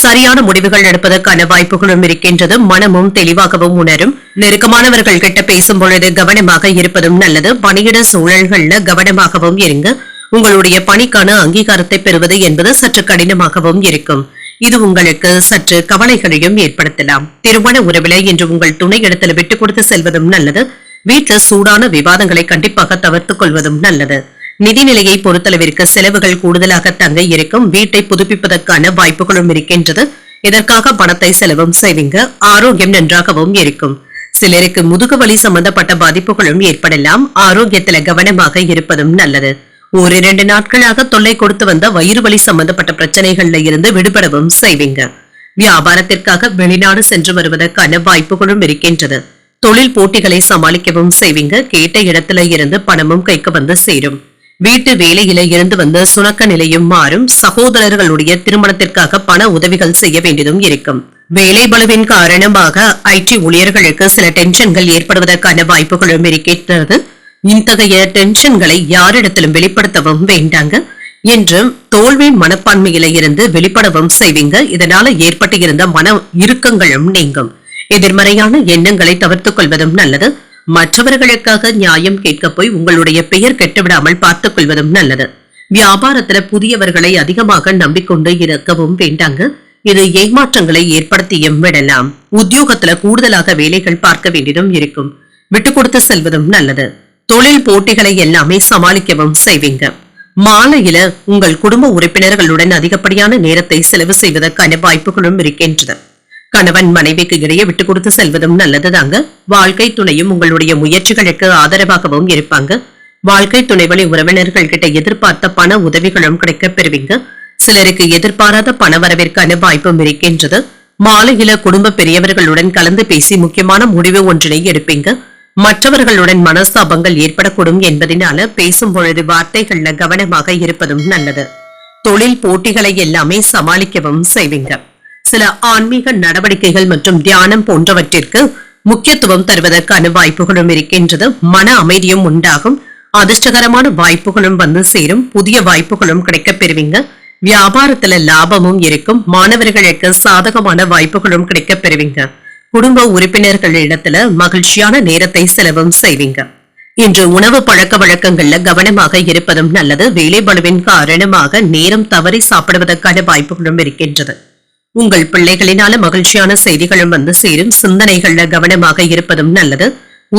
சரியான முடிவுகள் எடுப்பதற்கான வாய்ப்புகளும் இருக்கின்றது. மனமும் தெளிவாகவும் உணரும். நெருக்கமானவர்கள் கிட்ட பேசும் பொழுது கவனமாக இருப்பதும் நல்லது. பணியிட சூழல்கள்ல கவனமாகவும் இருங்க. உங்களுடைய பணிக்கான அங்கீகாரத்தை பெறுவது என்பது சற்று கடினமாகவும் இருக்கும். இது உங்களுக்கு சற்று கவலைகளையும் ஏற்படுத்தலாம். திருமண உறவில இன்று உங்கள் துணை இடத்துல விட்டுக் கொடுத்து செல்வதும் நல்லது. வீட்டுல சூடான விவாதங்களை கண்டிப்பாக தவிர்த்துக் கொள்வதும் நல்லது. நிதிநிலையை பொறுத்தளவிற்கு செலவுகள் கூடுதலாக தங்க இருக்கும். வீட்டை புதுப்பிப்பதற்கான வாய்ப்புகளும் இருக்கின்றது. இதற்காக பணத்தை செலவும் செய்வீங்க. ஆரோக்கியம் நன்றாகவும் இருக்கும். சிலருக்கு முதுகு வலி சம்பந்தப்பட்ட பாதிப்புகளும் ஏற்படலாம். ஆரோக்கியத்துல கவனமாக இருப்பதும் நல்லது. 1-2 நாட்களாக தொல்லை கொடுத்து வந்த வயிறு வலி சம்பந்தப்பட்ட பிரச்சனைகள்ல இருந்து விடுபடவும் செய்வீங்க. வியாபாரத்திற்காக வெளிநாடு சென்று வருவதற்கான வாய்ப்புகளும் இருக்கின்றது. தொழில் போட்டிகளை சமாளிக்கவும் செய்வீங்க. கேட்ட இடத்துல இருந்து பணமும் கைக்கு வந்து சேரும். வீட்டு வேலையில இருந்து வந்த சுணக்க நிலையும் மாறும். சகோதரர்களுடைய திருமணத்திற்காக பண உதவிகள் செய்ய வேண்டியதும் இருக்கும். வேலை பளுவின் காரணமாக ஐடி ஊழியர்களுக்கு சில டென்ஷன்கள் ஏற்படுவதற்கான வாய்ப்புகளும் இருக்கின்றது. இத்தகைய டென்ஷன்களை யாரிடத்திலும் வெளிப்படுத்தவும் வேண்டாங்க என்றும் தோல்வி மனப்பான்மையில இருந்து வெளிப்படவும் செய்வீங்க. இதனால ஏற்பட்டு இருந்த மன இறுக்கங்களும் நீங்கும். எதிர்மறையான எண்ணங்களை தவிர்த்துக் கொள்வதும் நல்லது. மற்றவர்களுக்காக நியாயம் கேட்க போய் உங்களுடைய பெயர் கெட்டுவிடாமல் பார்த்துக் கொள்வதும் நல்லது. வியாபாரத்துல புதியவர்களை அதிகமாக நம்பிக்கொண்டு இருக்கவும் வேண்டாங்க. இது ஏமாற்றங்களை ஏற்படுத்தியும் விடலாம். உத்தியோகத்துல கூடுதலாக வேலைகள் பார்க்க வேண்டியதும் இருக்கும். விட்டுக் கொடுத்து செல்வதும் நல்லது. தொழில் போட்டிகளை எல்லாமே சமாளிக்கவும் செய்வீங்க. மாலையில உங்கள் குடும்ப உறுப்பினர்களுடன் அதிகப்படியான நேரத்தை செலவு செய்வதற்கான வாய்ப்புகளும் இருக்கின்றது. கணவன் மனைவிக்கு இடையே விட்டுக் கொடுத்து செல்வதும் நல்லதுதாங்க. வாழ்க்கை துணையும் உங்களுடைய முயற்சிகளுக்கு ஆதரவாகவும் இருப்பாங்க. வாழ்க்கை துணை வழி உறவினர்கள் கிட்ட எதிர்பார்த்த பண உதவிகளும் கிடைக்கப் பெறுவீங்க. சிலருக்கு எதிர்பாராத பண வரவிற்கான வாய்ப்பும் இருக்கின்றது. மாலையில குடும்ப பெரியவர்களுடன் கலந்து பேசி முக்கியமான முடிவு ஒன்றினை எடுப்பீங்க. மற்றவர்களுடன் மனஸ்தாபங்கள் ஏற்படக்கூடும் என்பதனால பேசும் பொழுது வார்த்தைகள்ல கவனமாக இருப்பதும் நல்லது. தொழில் போட்டிகளை எல்லாமே சமாளிக்கவும் செய்வீங்க. சில ஆன்மீக நடவடிக்கைகள் மற்றும் தியானம் போன்றவற்றிற்கு முக்கியத்துவம் தருவதற்கான வாய்ப்புகளும் இருக்கின்றது. மன அமைதியும் உண்டாகும். அதிர்ஷ்டகரமான வாய்ப்புகளும் வந்து சேரும். புதிய வாய்ப்புகளும் கிடைக்கப் பெறுவீங்க. வியாபாரத்துல லாபமும் இருக்கும். மாணவர்களுக்கு சாதகமான வாய்ப்புகளும் கிடைக்கப் பெறுவீங்க. குடும்ப உறுப்பினர்களிடத்துல மகிழ்ச்சியான நேரத்தை செலவும் செய்வீங்க. இன்று உணவு பழக்க வழக்கங்கள்ல கவனமாக இருப்பதும் நல்லது. வேலைபளுவின் காரணமாக நேரம் தவறி சாப்பிடுவதற்கான வாய்ப்புகளும் இருக்கின்றது. உங்கள் பிள்ளைகளினால மகிழ்ச்சியான செய்திகளும் வந்து சேரும். சிந்தனைகள்ல கவனமாக இருப்பதும் நல்லது.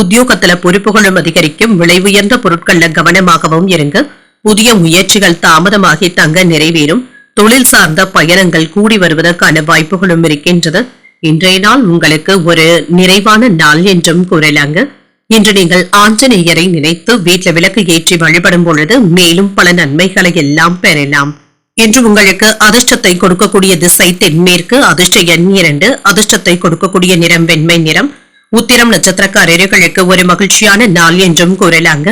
உத்தியோகத்துல பொறுப்புகளும் அதிகரிக்கும். விலை உயர்ந்த பொருட்கள்ல கவனமாகவும் இருங்க. புதிய முயற்சிகள் தாமதமாகி தங்க நிறைவேறும். தொழில் சார்ந்த பயணங்கள் கூடி வருவதற்கான வாய்ப்புகளும் இருக்கின்றது. இன்றைய நாள் உங்களுக்கு ஒரு நிறைவான நாள் என்றும் கூறலாங்க. இன்று நீங்கள் ஆஞ்சநேயரை நினைத்து வீட்டுல விளக்கு ஏற்றி வழிபடும் பொழுது மேலும் பல நன்மைகளை எல்லாம் பெறலாம். இன்று உங்களுக்கு அதிர்ஷ்டத்தை கொடுக்கக்கூடிய திசை தென்மேற்கு. அதிர்ஷ்ட எண் 2. அதிர்ஷ்டத்தை கொடுக்கக்கூடிய நிறம் வெண்மை நிறம். உத்திரம் நட்சத்திரக்காரர்களுக்கு ஒரு மகிழ்ச்சியான நாள் என்றும் கூறலாங்க.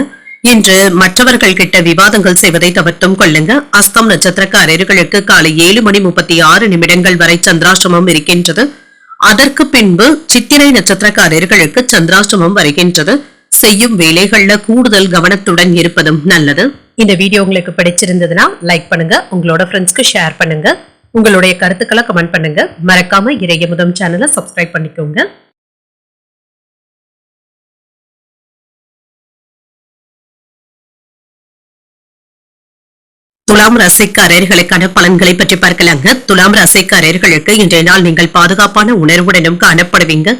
இன்று மற்றவர்கள் கிட்ட விவாதங்கள் செய்வதை தவிர்த்தும் கொள்ளுங்க. அஸ்தம் நட்சத்திரக்காரர்களுக்கு காலை 7:36 வரை சந்திராஷ்டமம் இருக்கின்றது. அதற்கு பின்பு சித்திரை நட்சத்திரக்காரர்களுக்கு சந்திராஷ்டமம் வருகின்றது. செய்யும் வேலைகள்ல கூடுதல் கவனத்துடன் இருப்பதும் நல்லது. இந்த வீடியோ உங்களுக்கு பிடிச்சிருந்ததுன்னா லைக் பண்ணுங்க, உங்களோட ஃப்ரெண்ட்ஸ்க்கு ஷேர் பண்ணுங்க, உங்களுடைய கருத்துக்களை கமெண்ட் பண்ணுங்க. மறக்காம இறையமுதம் சேனலை சப்ஸ்கிரைப் பண்ணிக்கோங்க. துலாம் ராசிக்காரர்களுக்கான பலன்களை பற்றி பார்க்கலாங்க. துலாம் ராசிக்காரர்களுக்கு இன்றைய நாள் நீங்கள் பாதுகாப்பான உணர்வுடனும் காணப்படுவீங்க.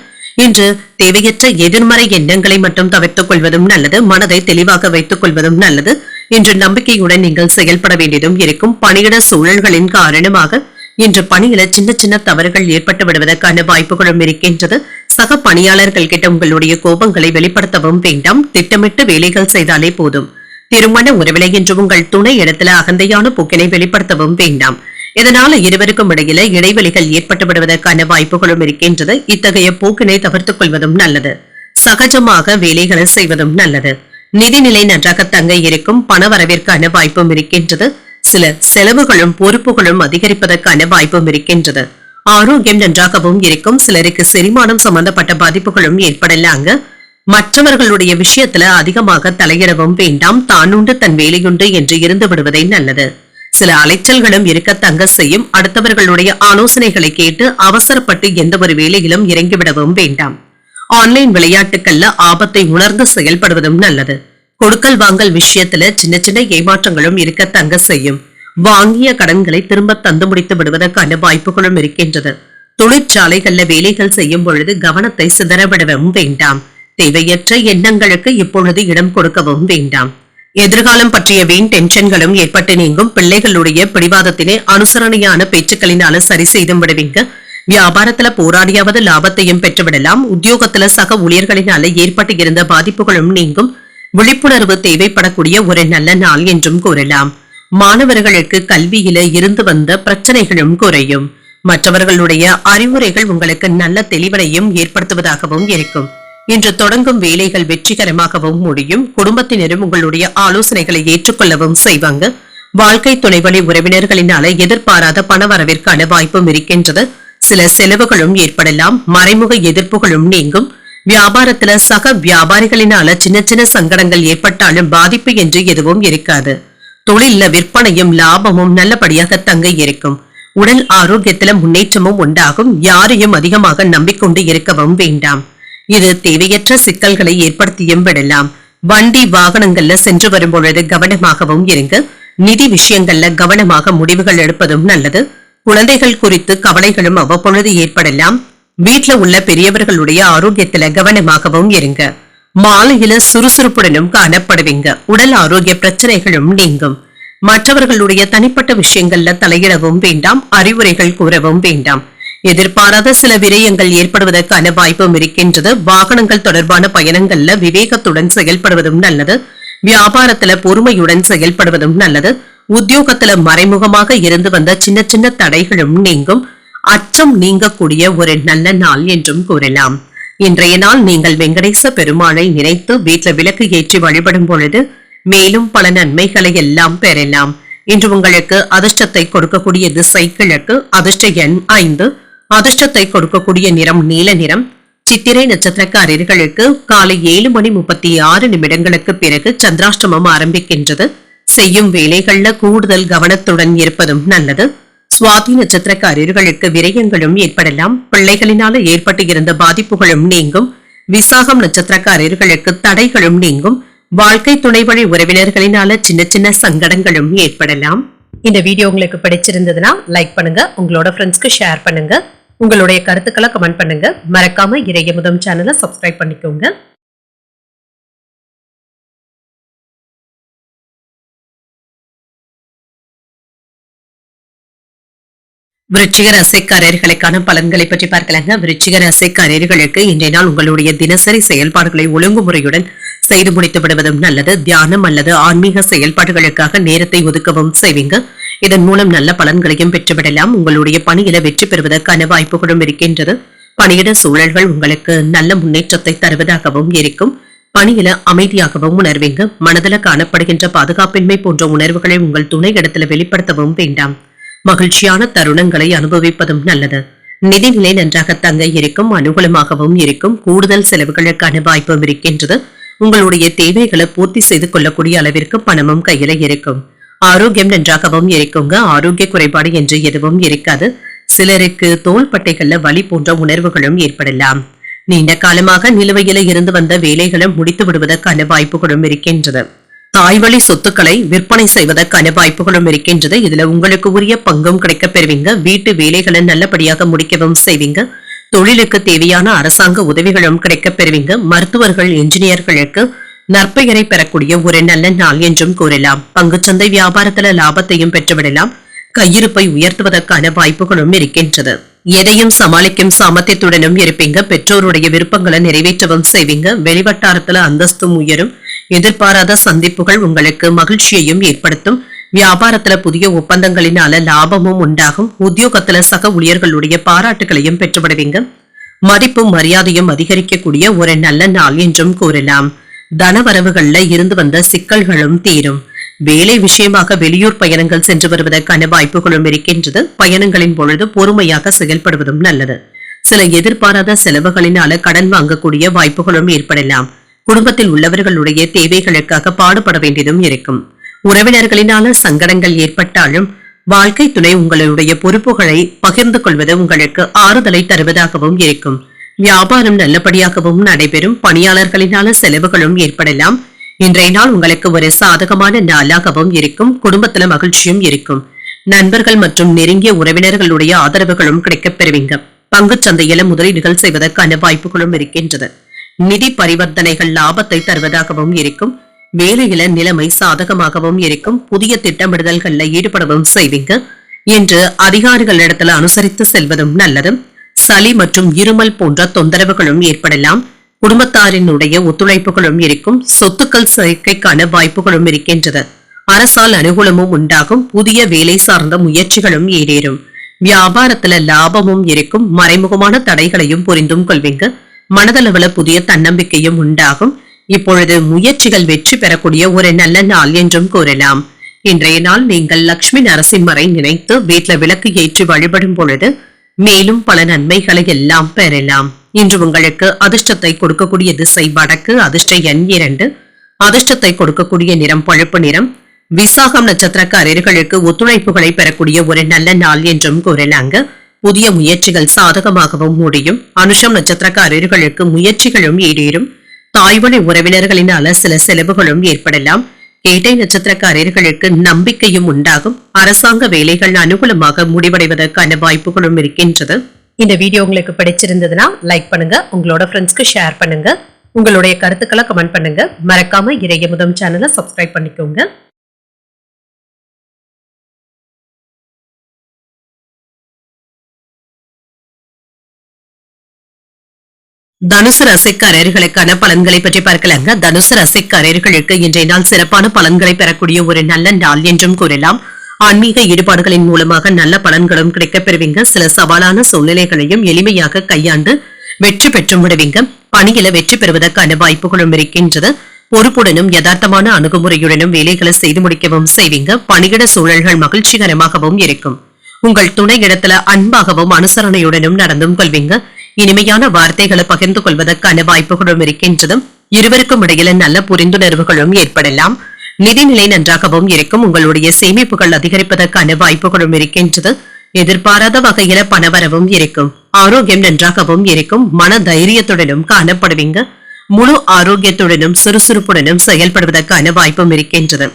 இன்று தேவையற்ற எதிர்மறை எண்ணங்களை மட்டும் தவிர்த்துக் கொள்வதும் நல்லது. மனதை தெளிவாக வைத்துக் கொள்வதும் நல்லது. இன்று நம்பிக்கையுடன் நீங்கள் செயல்பட வேண்டியதும் இருக்கும். பணியிட சூழல்களின் காரணமாக இன்று பணியில சின்ன சின்ன தவறுகள் ஏற்பட்டு விடுவதற்கான வாய்ப்புகளும் இருக்கின்றது. சக பணியாளர்கள் கிட்ட உங்களுடைய கோபங்களை வெளிப்படுத்தவும் வேண்டாம். திட்டமிட்டு வேலைகள் செய்தாலே போதும். திருமண உறவிலை என்று உங்கள் துணை இடத்துல அகந்தையான போக்கினை வெளிப்படுத்தவும் வேண்டாம். இதனால இருவருக்கும் இடையில இடைவெளிகள் ஏற்பட்டு விடுவதற்கான வாய்ப்புகளும் இருக்கின்றது. இத்தகைய போக்கினை தவிர்த்துக் கொள்வதும் நல்லது. சகஜமாக வேலைகளை செய்வதும் நல்லது. நிதிநிலை நன்றாக தங்க இருக்கும். பண வரவிற்கான வாய்ப்பும் இருக்கின்றது. சில செலவுகளும் பொறுப்புகளும் அதிகரிப்பதற்கான வாய்ப்பும் இருக்கின்றது. ஆரோக்கியம் நன்றாகவும் இருக்கும். சிலருக்கு செரிமானம் சம்பந்தப்பட்ட பாதிப்புகளும் ஏற்படலாங்க. மற்றவர்களுடைய விஷயத்துல அதிகமாக தலையிடவும் வேண்டாம். தானுண்டு தன் வேலையுண்டு என்று இருந்து விடுவதை நல்லது. சில அலைச்சல்களும் இருக்க தங்க செய்யும். அடுத்தவர்களுடைய ஆலோசனைகளை கேட்டு அவசரப்பட்டு எந்த ஒரு வேலையிலும் இறங்கிவிடவும் வேண்டாம். ஆன்லைன் விளையாட்டுகள்ல ஆபத்தை உணர்ந்து செயல்படுவதும் நல்லது. கொடுக்கல் வாங்கல் விஷயத்துல சின்ன சின்ன ஏமாற்றங்களும் இருக்க தங்க செய்யும். வாங்கிய கடன்களை திரும்ப தந்து முடித்து விடுவதற்கான வாய்ப்புகளும் இருக்கின்றது. தொழிற்சாலைகள்ல வேலைகள் செய்யும் பொழுது கவனத்தை சிதறவிடவும் வேண்டாம். தேவையற்ற எண்ணங்களுக்கு இப்பொழுது இடம் கொடுக்கவும் வேண்டாம். எதிர்காலம் பற்றிய வீண் டென்ஷன்களும் ஏற்பட்டு நீங்கும். பிள்ளைகளுடைய பிடிவாதத்தினை அனுசரணையான பேச்சுக்களினால சரி செய்தும் விடுவீங்க. வியாபாரத்துல போராடியாவது லாபத்தையும் பெற்றுவிடலாம். உத்தியோகத்துல சக ஊழியர்களினால ஏற்பட்டு இருந்த பாதிப்புகளும் நீங்கும். விழிப்புணர்வு தேவைப்படக்கூடிய ஒரு நல்ல நாள் என்றும் கூறலாம். மாணவர்களுக்கு கல்வியில இருந்து வந்த பிரச்சனைகளும் குறையும். மற்றவர்களுடைய அறிவுரைகள் உங்களுக்கு நல்ல தெளிவனையும் ஏற்படுத்துவதாகவும் இருக்கும். இன்று தொடங்கும் வேலைகள் வெற்றிகரமாகவும் முடியும். குடும்பத்தினரும் உங்களுடைய ஆலோசனைகளை ஏற்றுக்கொள்ளவும் செய்வாங்க. வாழ்க்கை துணைவழி உறவினர்களினால எதிர்பாராத பண வரவிற்கான வாய்ப்பும் இருக்கின்றது. சில செலவுகளும் ஏற்படலாம். மறைமுக எதிர்ப்புகளும் நீங்கும். வியாபாரத்துல சக வியாபாரிகளினால சின்ன சின்ன சங்கடங்கள் ஏற்பட்டாலும் பாதிப்பு என்று எதுவும் இருக்காது. தொழில விற்பனையும் லாபமும் நல்லபடியாக தங்க இருக்கும். உடல் ஆரோக்கியத்துல முன்னேற்றமும் உண்டாகும். யாரையும் அதிகமாக நம்பிக்கொண்டு இருக்கவும் வேண்டாம். இது தேவையற்ற சிக்கல்களை ஏற்படுத்தியும் விடலாம். வண்டி வாகனங்கள்ல சென்று வரும் பொழுது கவனமாகவும் இருங்க. நிதி விஷயங்கள்ல கவனமாக முடிவுகள் எடுப்பதும் நல்லது. குழந்தைகள் குறித்து கவலைகளும் அவ்வப்பொழுது ஏற்படலாம். வீட்டுல உள்ள பெரியவர்களுடைய ஆரோக்கியத்துல கவனமாகவும் இருங்க. மாலையில சுறுசுறுப்புடனும் காணப்படுவீங்க. உடல் ஆரோக்கிய பிரச்சனைகளும் நீங்கும். மற்றவர்களுடைய தனிப்பட்ட விஷயங்கள்ல தலையிடவும் வேண்டாம். அறிவுரைகள் கூறவும் வேண்டாம். எதிர்பாராத சில விரயங்கள் ஏற்படுவதற்கான வாய்ப்பும் இருக்கின்றது. வாகனங்கள் தொடர்பான பயணங்கள்ல விவேகத்துடன் செயல்படுவதும் நல்லது. வியாபாரத்துல பொறுமையுடன் செயல்படுவதும் நல்லது. உத்தியோகத்துல மறைமுகமாக இருந்து வந்த சின்ன சின்ன தடைகளும் நீங்கும். அச்சம் நீங்கக்கூடிய ஒரு நல்ல நாள் என்றும் கூறலாம். இன்றைய நாள் நீங்கள் வெங்கடேச பெருமாளை நினைத்து வீட்டுல விளக்கு ஏற்றி வழிபடும் பொழுது மேலும் பல நன்மைகளை எல்லாம் பெறலாம். இன்று உங்களுக்கு அதிர்ஷ்டத்தை கொடுக்கக்கூடிய திசை கிழக்கு. அதிர்ஷ்ட எண் 5. அதிர்ஷ்டத்தை கொடுக்கக்கூடிய நிறம் நீல நிறம். சித்திரை நட்சத்திரக்காரர்களுக்கு காலை 7:36 பிறகு சந்திராஷ்டமம் ஆரம்பிக்கின்றது. செய்யும் வேலைகள்ல கூடுதல் கவனத்துடன் இருப்பதும் நல்லது. சுவாதி நட்சத்திரக்காரர்களுக்கு விரயங்களும் ஏற்படலாம். பிள்ளைகளினால ஏற்பட்டு இருந்த பாதிப்புகளும் நீங்கும். விசாகம் நட்சத்திரக்காரர்களுக்கு தடைகளும் நீங்கும். வாழ்க்கை துணை வழி உறவினர்களினால சின்ன சின்ன சங்கடங்களும் ஏற்படலாம். இந்த வீடியோ உங்களுக்கு பிடிச்சிருந்ததுன்னா லைக் பண்ணுங்க, உங்களோட ஃப்ரெண்ட்ஸ்க்கு ஷேர் பண்ணுங்க, உங்களுடைய கருத்துக்களை கமெண்ட் பண்ணுங்க. மறக்காம இறையமுதம் சேனலை சப்ஸ்கிரைப் பண்ணிக்கோங்க. விருச்சிக ராசிக்காரர்களுக்கான பலன்களை பற்றி பார்க்கலாங்க. விருச்சிக ராசிக்காரர்களுக்கு இன்றைய நாள் உங்களுடைய தினசரி செயல்பாடுகளை ஒழுங்குமுறையுடன் செய்து முடித்து விடுவதும் நல்லது. தியானம் அல்லது ஆன்மீக செயல்பாடுகளுக்காக நேரத்தை ஒதுக்கவும் செய்வீங்க. இதன் மூலம் நல்ல பலன்களையும் பெற்றுவிடலாம். உங்களுடைய பணியில வெற்றி பெறுவதற்கான வாய்ப்புகளும் இருக்கின்றது. பணியிட சூழல்கள் உங்களுக்கு நல்ல முன்னேற்றத்தை தருவதாகவும் இருக்கும். பணியில அமைதியாகவும் உணர்வீங்க. மனதில காணப்படுகின்ற பாதுகாப்பின்மை போன்ற உணர்வுகளை உங்கள் துணை இடத்துல வெளிப்படுத்தவும் வேண்டாம். மகிழ்ச்சியான தருணங்களை அனுபவிப்பதும் நல்லது. நிதிநிலை நன்றாக தங்க இருக்கும், அனுகூலமாகவும் இருக்கும். கூடுதல் செலவுகளுக்கான வாய்ப்பும் இருக்கின்றது. உங்களுடைய தேவைகளை பூர்த்தி செய்து கொள்ளக்கூடிய அளவிற்கு பணமும் கையில இருக்கும். ஆரோக்கியம் நன்றாகவும் இருக்குங்க. ஆரோக்கிய குறைபாடு என்று எதுவும் இருக்காது. சிலருக்கு தோள்பட்டைகள்ல வலி போன்ற உணர்வுகளும் ஏற்படலாம். நீண்ட காலமாக நிலுவையில இருந்து வந்த வேலைகளை முடித்து விடுவதற்கான வாய்ப்புகளும் இருக்கின்றது. தாய்வழி சொத்துக்களை விற்பனை செய்வதற்கான வாய்ப்புகளும் இருக்கின்றது. இதுல உங்களுக்கு உரிய பங்கும் கிடைக்க பெறுவீங்க. வீட்டு வேலைகளை நல்லபடியாக முடிக்கவும் செய்வீங்க. தொழிலுக்கு தேவையான அரசாங்க உதவிகளும் கிடைக்க பெறுவீங்க. மருத்துவர்கள், என்ஜினியர்களுக்கு நற்பெயரை பெறக்கூடிய ஒரு நல்ல நாள் என்றும் கூறலாம். பங்குச்சந்தை வியாபாரத்துல லாபத்தையும் பெற்றுவிடலாம். கையிருப்பை உயர்த்துவதற்கான வாய்ப்புகளும் இருக்கின்றது. எதையும் சமாளிக்கும் சாமர்த்தியத்துடனும் இருப்பீங்க. பெற்றோருடைய விருப்பங்களை நிறைவேற்றவும் செய்வீங்க. வெளிவட்டாரத்துல அந்தஸ்தும் உயரும். எதிர்பாராத சந்திப்புகள் உங்களுக்கு மகிழ்ச்சியையும் ஏற்படுத்தும். வியாபாரத்துல புதிய ஒப்பந்தங்களினால லாபமும் உண்டாகும். உத்தியோகத்துல சக ஊழியர்களுடைய பாராட்டுகளையும் பெற்றுவிடுவீங்க. மதிப்பும் மரியாதையும் அதிகரிக்கக்கூடிய ஒரு நல்ல நாள் என்றும் கூறலாம். தனவரவுகள்ல இருந்து வந்த சிக்கல்களும் தீரும். வேலை விஷயமாக வெளியூர் பயணங்கள் சென்று வருவதற்கான வாய்ப்புகளும் இருக்கின்றது. பயணங்களின் பொழுது பொறுமையாக செயல்படுவதும் நல்லது. சில எதிர்பாராத செலவுகளினால கடன் வாங்கக்கூடிய வாய்ப்புகளும் ஏற்படலாம். குடும்பத்தில் உள்ளவர்களுடைய தேவைகளுக்காக பாடுபட வேண்டியதும் இருக்கும். உறவினர்களினால சங்கடங்கள் ஏற்பட்டாலும் வாழ்க்கை துணை உங்களுடைய பொறுப்புகளை பகிர்ந்து கொள்வது உங்களுக்கு ஆறுதலை தருவதாகவும் இருக்கும். வியாபாரம் நல்லபடியாகவும் நடைபெறும். பணியாளர்களினால செலவுகளும் ஏற்படலாம். இன்றைய நாள் உங்களுக்கு ஒரு சாதகமான நாளாகவும் இருக்கும். குடும்பத்துல மகிழ்ச்சியும் இருக்கும். நண்பர்கள் மற்றும் நெருங்கிய உறவினர்களுடைய ஆதரவுகளும் கிடைக்கப் பெறுவீங்க. பங்கு சந்தையில முதலீடுகள் செய்வதற்கான வாய்ப்புகளும் இருக்கின்றது. நிதி பரிவர்த்தனைகள் லாபத்தை தருவதாகவும் இருக்கும். வேலையில நிலைமை சாதகமாகவும் இருக்கும். புதிய திட்டமிடுதல்கள்ல ஈடுபடவும் செய்வீங்க. என்று அதிகாரிகளிடத்துல அனுசரித்து செல்வதும் நல்லது. சளி மற்றும் இருமல் போன்ற தொந்தரவுகளும் ஏற்படலாம். குடும்பத்தாரினுடைய ஒத்துழைப்புகளும் இருக்கும். சொத்துக்கள் சேர்க்கைக்கான வாய்ப்புகளும் இருக்கின்றது. அரசால் அனுகூலமும் உண்டாகும். புதிய வேலை சார்ந்த முயற்சிகளும் ஈடேறும். வியாபாரத்துல லாபமும் இருக்கும். மறைமுகமான தடைகளையும் புரிந்தும் கொள்வீங்க. மனதளவுல புதிய தன்னம்பிக்கையும் உண்டாகும். இப்பொழுது முயற்சிகள் வெற்றி பெறக்கூடிய ஒரு நல்ல நாள் என்றும் கூறலாம். இன்றைய நாள் நீங்கள் லட்சுமி நரசிம்மரை நினைத்து வீட்டுல விளக்கு ஏற்றி வழிபடும் பொழுது மேலும் பல நன்மைகளை எல்லாம் பெறலாம். இன்று உங்களுக்கு அதிர்ஷ்டத்தை கொடுக்கக்கூடிய திசை வடக்கு. அதிர்ஷ்ட எண் 2. அதிர்ஷ்டத்தை கொடுக்கக்கூடிய நிறம் பழுப்பு நிறம். விசாகம் நட்சத்திரக்காரர்களுக்கு ஒத்துழைப்புகளை பெறக்கூடிய ஒரு நல்ல நாள் என்றும் கூறலாங்க. புதிய முயற்சிகள் சாதகமாகவும் முடியும். அனுஷம் நட்சத்திரக்காரர்களுக்கு முயற்சிகளும் ஈடேறும். தாய்வழி உறவினர்களினால சில செலவுகளும் ஏற்படலாம். கேட்டை நட்சத்திரக்காரர்களுக்கு நம்பிக்கையும் உண்டாகும். அரசாங்க வேலைகள் அனுகூலமாக முடிவடைவதற்கான வாய்ப்புகளும் இருக்கின்றது. இந்த வீடியோ உங்களுக்கு பிடிச்சிருந்ததுன்னா லைக் பண்ணுங்க, உங்களோட ஃப்ரெண்ட்ஸ்க்கு ஷேர் பண்ணுங்க, உங்களுடைய கருத்துக்களை கமெண்ட் பண்ணுங்க. மறக்காம இறையமுதம் சேனலை சப்ஸ்கிரைப் பண்ணிக்கோங்க. தனுசு ராசிக்காரர்களுக்கான பலன்களை பற்றி பார்க்கலாங்க. தனுசு ராசிக்காரர்களுக்கு இன்றைய நாள் சிறப்பான பலன்களை பெறக்கூடிய ஒரு நல்ல நாள் என்றும் கூறலாம். ஆன்மீக ஈடுபாடுகளின் மூலமாக நல்ல பலன்களும் கிடைக்கப் பெறுவீங்க. சில சவாலான சூழ்நிலைகளையும் எளிமையாக கையாண்டு வெற்றி பெற்றும் விடுவீங்க. பணியில வெற்றி பெறுவதற்கான வாய்ப்புகளும் இருக்கின்றது. பொறுப்புடனும் யதார்த்தமான அணுகுமுறையுடனும் வேலைகளை செய்து முடிக்கவும் செய்வீங்க. பணியிட சூழல்கள் மகிழ்ச்சிகரமாகவும் இருக்கும். உங்கள் துணை இடத்துல அன்பாகவும் அனுசரணையுடனும் நடந்தும் கொள்வீங்க. இனிமையான வார்த்தைகளை பகிர்ந்து கொள்வதற்கான வாய்ப்புகளும் இருக்கின்றது. இருவருக்கும் இடையில நல்ல புரிந்துணர்வுகளும் ஏற்படலாம். நிதிநிலை நன்றாகவும் இருக்கும். உங்களுடைய சேமிப்புகள் அதிகரிப்பதற்கான வாய்ப்புகளும் இருக்கின்றது. எதிர்பாராத வகையில பணவரவும் இருக்கும். ஆரோக்கியம் நன்றாகவும் இருக்கும். மன தைரியத்துடனும் காணப்படுவீங்க. முழு ஆரோக்கியத்துடனும் சுறுசுறுப்புடனும் செயல்படுவதற்கான வாய்ப்பும் இருக்கின்றது.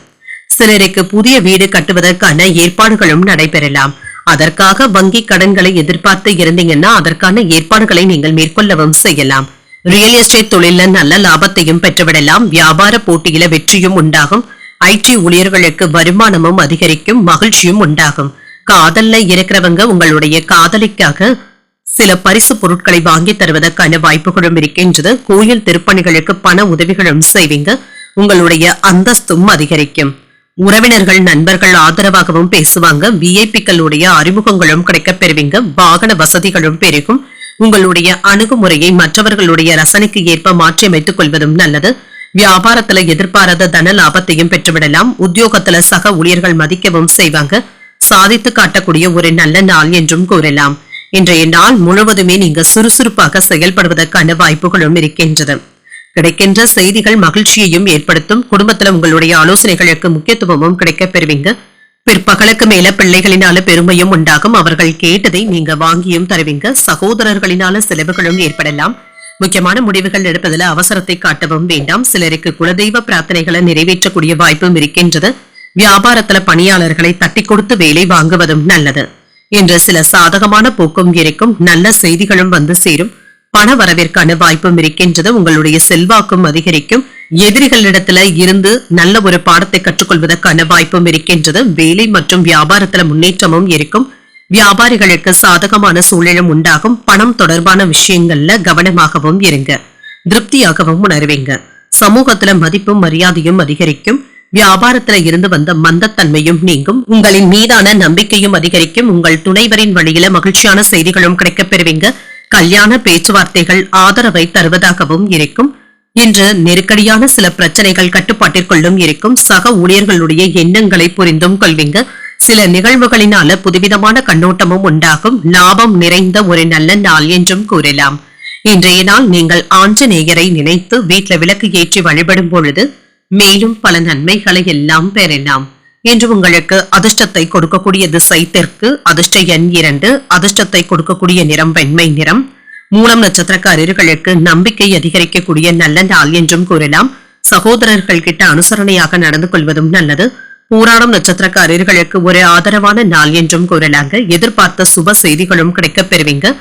சிலருக்கு புதிய வீடு கட்டுவதற்கான ஏற்பாடுகளும் நடைபெறலாம். அதற்காக வங்கி கடன்களை எதிர்பார்த்து இருந்தீங்கன்னா அதற்கான ஏற்பாடுகளை நீங்கள் மேற்கொள்ளவும் செய்யலாம். ரியல் எஸ்டேட் தொழில நல்ல லாபத்தையும் பெற்றுவிடலாம். வியாபார போட்டியில வெற்றியும் உண்டாகும். IT ஊழியர்களுக்கு வருமானமும் அதிகரிக்கும், மகிழ்ச்சியும் உண்டாகும். காதல்ல இருக்கிறவங்க உங்களுடைய காதலிக்காக சில பரிசு பொருட்களை வாங்கி தருவதற்கான வாய்ப்புகளும் இருக்கின்றது. கோயில் திருப்பணிகளுக்கு பண உதவிகளும் செய்வீங்க. உங்களுடைய அந்தஸ்தும் அதிகரிக்கும். உறவினர்கள் நண்பர்கள் ஆதரவாகவும் பேசுவாங்க. விஐபிக்களுடைய அறிமுகங்களும் கிடைக்கப் பெறுவீங்க. வாகன வசதிகளும் பெருகும். உங்களுடைய அணுகுமுறையை மற்றவர்களுடைய ரசனைக்கு ஏற்ப மாற்றியமைத்துக் கொள்வதும் நல்லது. வியாபாரத்துல எதிர்பாராத தன லாபத்தையும் பெற்றுவிடலாம். உத்தியோகத்துல சக ஊழியர்கள் மதிக்கவும் செய்வாங்க. சாதித்து காட்டக்கூடிய ஒரு நல்ல நாள் என்றும் கூறலாம். இன்றைய நாள் முழுவதுமே நீங்க சுறுசுறுப்பாக செயல்படுவதற்கான வாய்ப்புகளும் இருக்கின்றது. கிடைக்கின்ற செய்திகள் மகிழ்ச்சியையும் ஏற்படுத்தும். குடும்பத்துல உங்களுடைய ஆலோசனைகளுக்கு முக்கியத்துவமும் கிடைக்கப் பெறுவீங்க. பிற்பகலுக்கு மேல பிள்ளைகளினால பெருமையும் உண்டாகும். அவர்கள் கேட்டதை நீங்க வாங்கியும் தருவீங்க. சகோதரர்களினால செலவுகளும் ஏற்படலாம். முக்கியமான முடிவுகள் எடுப்பதில் அவசரத்தை காட்டவும் வேண்டாம். சிலருக்கு குலதெய்வ பிரார்த்தனைகளை நிறைவேற்றக்கூடிய வாய்ப்பும் இருக்கின்றது. வியாபாரத்துல பணியாளர்களை தட்டி கொடுத்து வேலை வாங்குவதும் நல்லது. இன்று சில சாதகமான போக்கும் இருக்கும். நல்ல செய்திகளும் வந்து சேரும். பண வரவிற்கான வாய்ப்பும் இருக்கின்றது. உங்களுடைய செல்வாக்கும் அதிகரிக்கும். எதிரிகளிடத்துல இருந்து நல்ல ஒரு பாடத்தை கற்றுக்கொள்வதற்கான வாய்ப்பும் இருக்கின்றது. வேலை மற்றும் வியாபாரத்துல முன்னேற்றமும் இருக்கும். வியாபாரிகளுக்கு சாதகமான சூழலும் உண்டாகும். பணம் தொடர்பான விஷயங்கள்ல கவனமாகவும் இருங்க. திருப்தியாகவும் உணர்வீங்க. சமூகத்துல மதிப்பும் மரியாதையும் அதிகரிக்கும். வியாபாரத்துல இருந்து வந்த மந்தத்தன்மையும் நீங்கும். உங்களின் மீதான நம்பிக்கையும் அதிகரிக்கும். உங்கள் துணைவரின் வழியில மகிழ்ச்சியான செய்திகளும் கிடைக்கப் பெறுவீங்க. கல்யாண பேச்சுவார்த்தைகள் ஆதரவை தருவதாகவும் இருக்கும். இன்று நெருக்கடியான சில பிரச்சனைகள் கட்டுப்பாட்டிற்குள்ளும் இருக்கும். சக ஊழியர்களுடைய எண்ணங்களை புரிந்தும் கொள்வீங்க. சில நிகழ்வுகளினால புதுவிதமான கண்ணோட்டமும் உண்டாகும். லாபம் நிறைந்த ஒரு நல்ல நாள் என்றும் கூறலாம். இன்றைய நாள் நீங்கள் ஆஞ்சநேயரை நினைத்து வீட்டில் விளக்கு ஏற்றி வழிபடும் பொழுது மேலும் பல நன்மைகளை எல்லாம் பெறலாம். இன்று உங்களுக்கு அதிர்ஷ்டத்தை கொடுக்கக்கூடிய திசை தெற்கு. அதிர்ஷ்ட எண் 2. அதிர்ஷ்டத்தை கொடுக்கக்கூடிய நிறம் வெண்மை நிறம். மூலம் நட்சத்திரக்காரர்களுக்கு நம்பிக்கை அதிகரிக்கக்கூடிய நல்ல நாள் என்றும் கூறலாம். சகோதரர்கள் கிட்ட அனுசரணையாக நடந்து கொள்வதும் நல்லது. பூராடம் நட்சத்திரக்காரர்களுக்கு ஒரு ஆதரவான நாள் என்றும் கூறலாங்க. எதிர்பார்த்த சுப செய்திகளும் கிடைக்கப் பெறுவீங்க.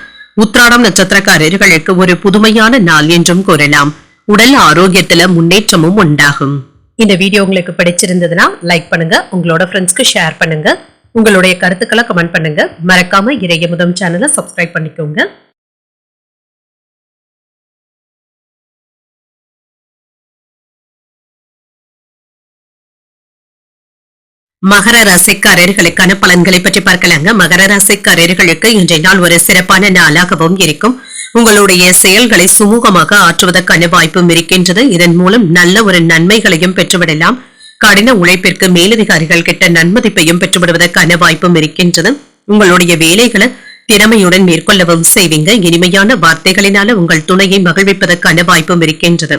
உத்திராடம் நட்சத்திரக்காரர்களுக்கு ஒரு புதுமையான நாள் என்றும் கூறலாம். உடல் ஆரோக்கியத்துல முன்னேற்றமும் உண்டாகும். இந்த வீடியோ உங்களுக்கு பிடிச்சிருந்ததுன்னா லைக் பண்ணுங்க. உங்களோட ஃப்ரெண்ட்ஸ்க்கு ஷேர் பண்ணுங்க. உங்களுடைய கருத்துக்களை கமெண்ட் பண்ணுங்க. மறக்காம இறையமுதம் சேனலை சப்ஸ்கிரைப் பண்ணிக்கோங்க. மகர ராசிக்காரர்களுக்கான பலன்களை பற்றி பார்க்கலாங்க. மகர ராசிக்காரர்களுக்கு இன்றைய நாள் ஒரு சிறப்பான நாளாகவும் இருக்கும். உங்களுடைய செயல்களை சுமூகமாக ஆற்றுவதற்கான வாய்ப்பும் இருக்கின்றது. இதன் மூலம் நல்ல ஒரு நன்மைகளையும் பெற்றுவிடலாம். கடின உழைப்பிற்கு மேலதிகாரிகள் கிட்ட நன்மதிப்பையும் பெற்றுவிடுவதற்கான வாய்ப்பும் இருக்கின்றது. உங்களுடைய வேலைகளை திறமையுடன் மேற்கொள்ளவும் செய்வீங்க. இனிமையான வார்த்தைகளினால உங்கள் துணையை மகிழ்விப்பதற்கான வாய்ப்பும் இருக்கின்றது.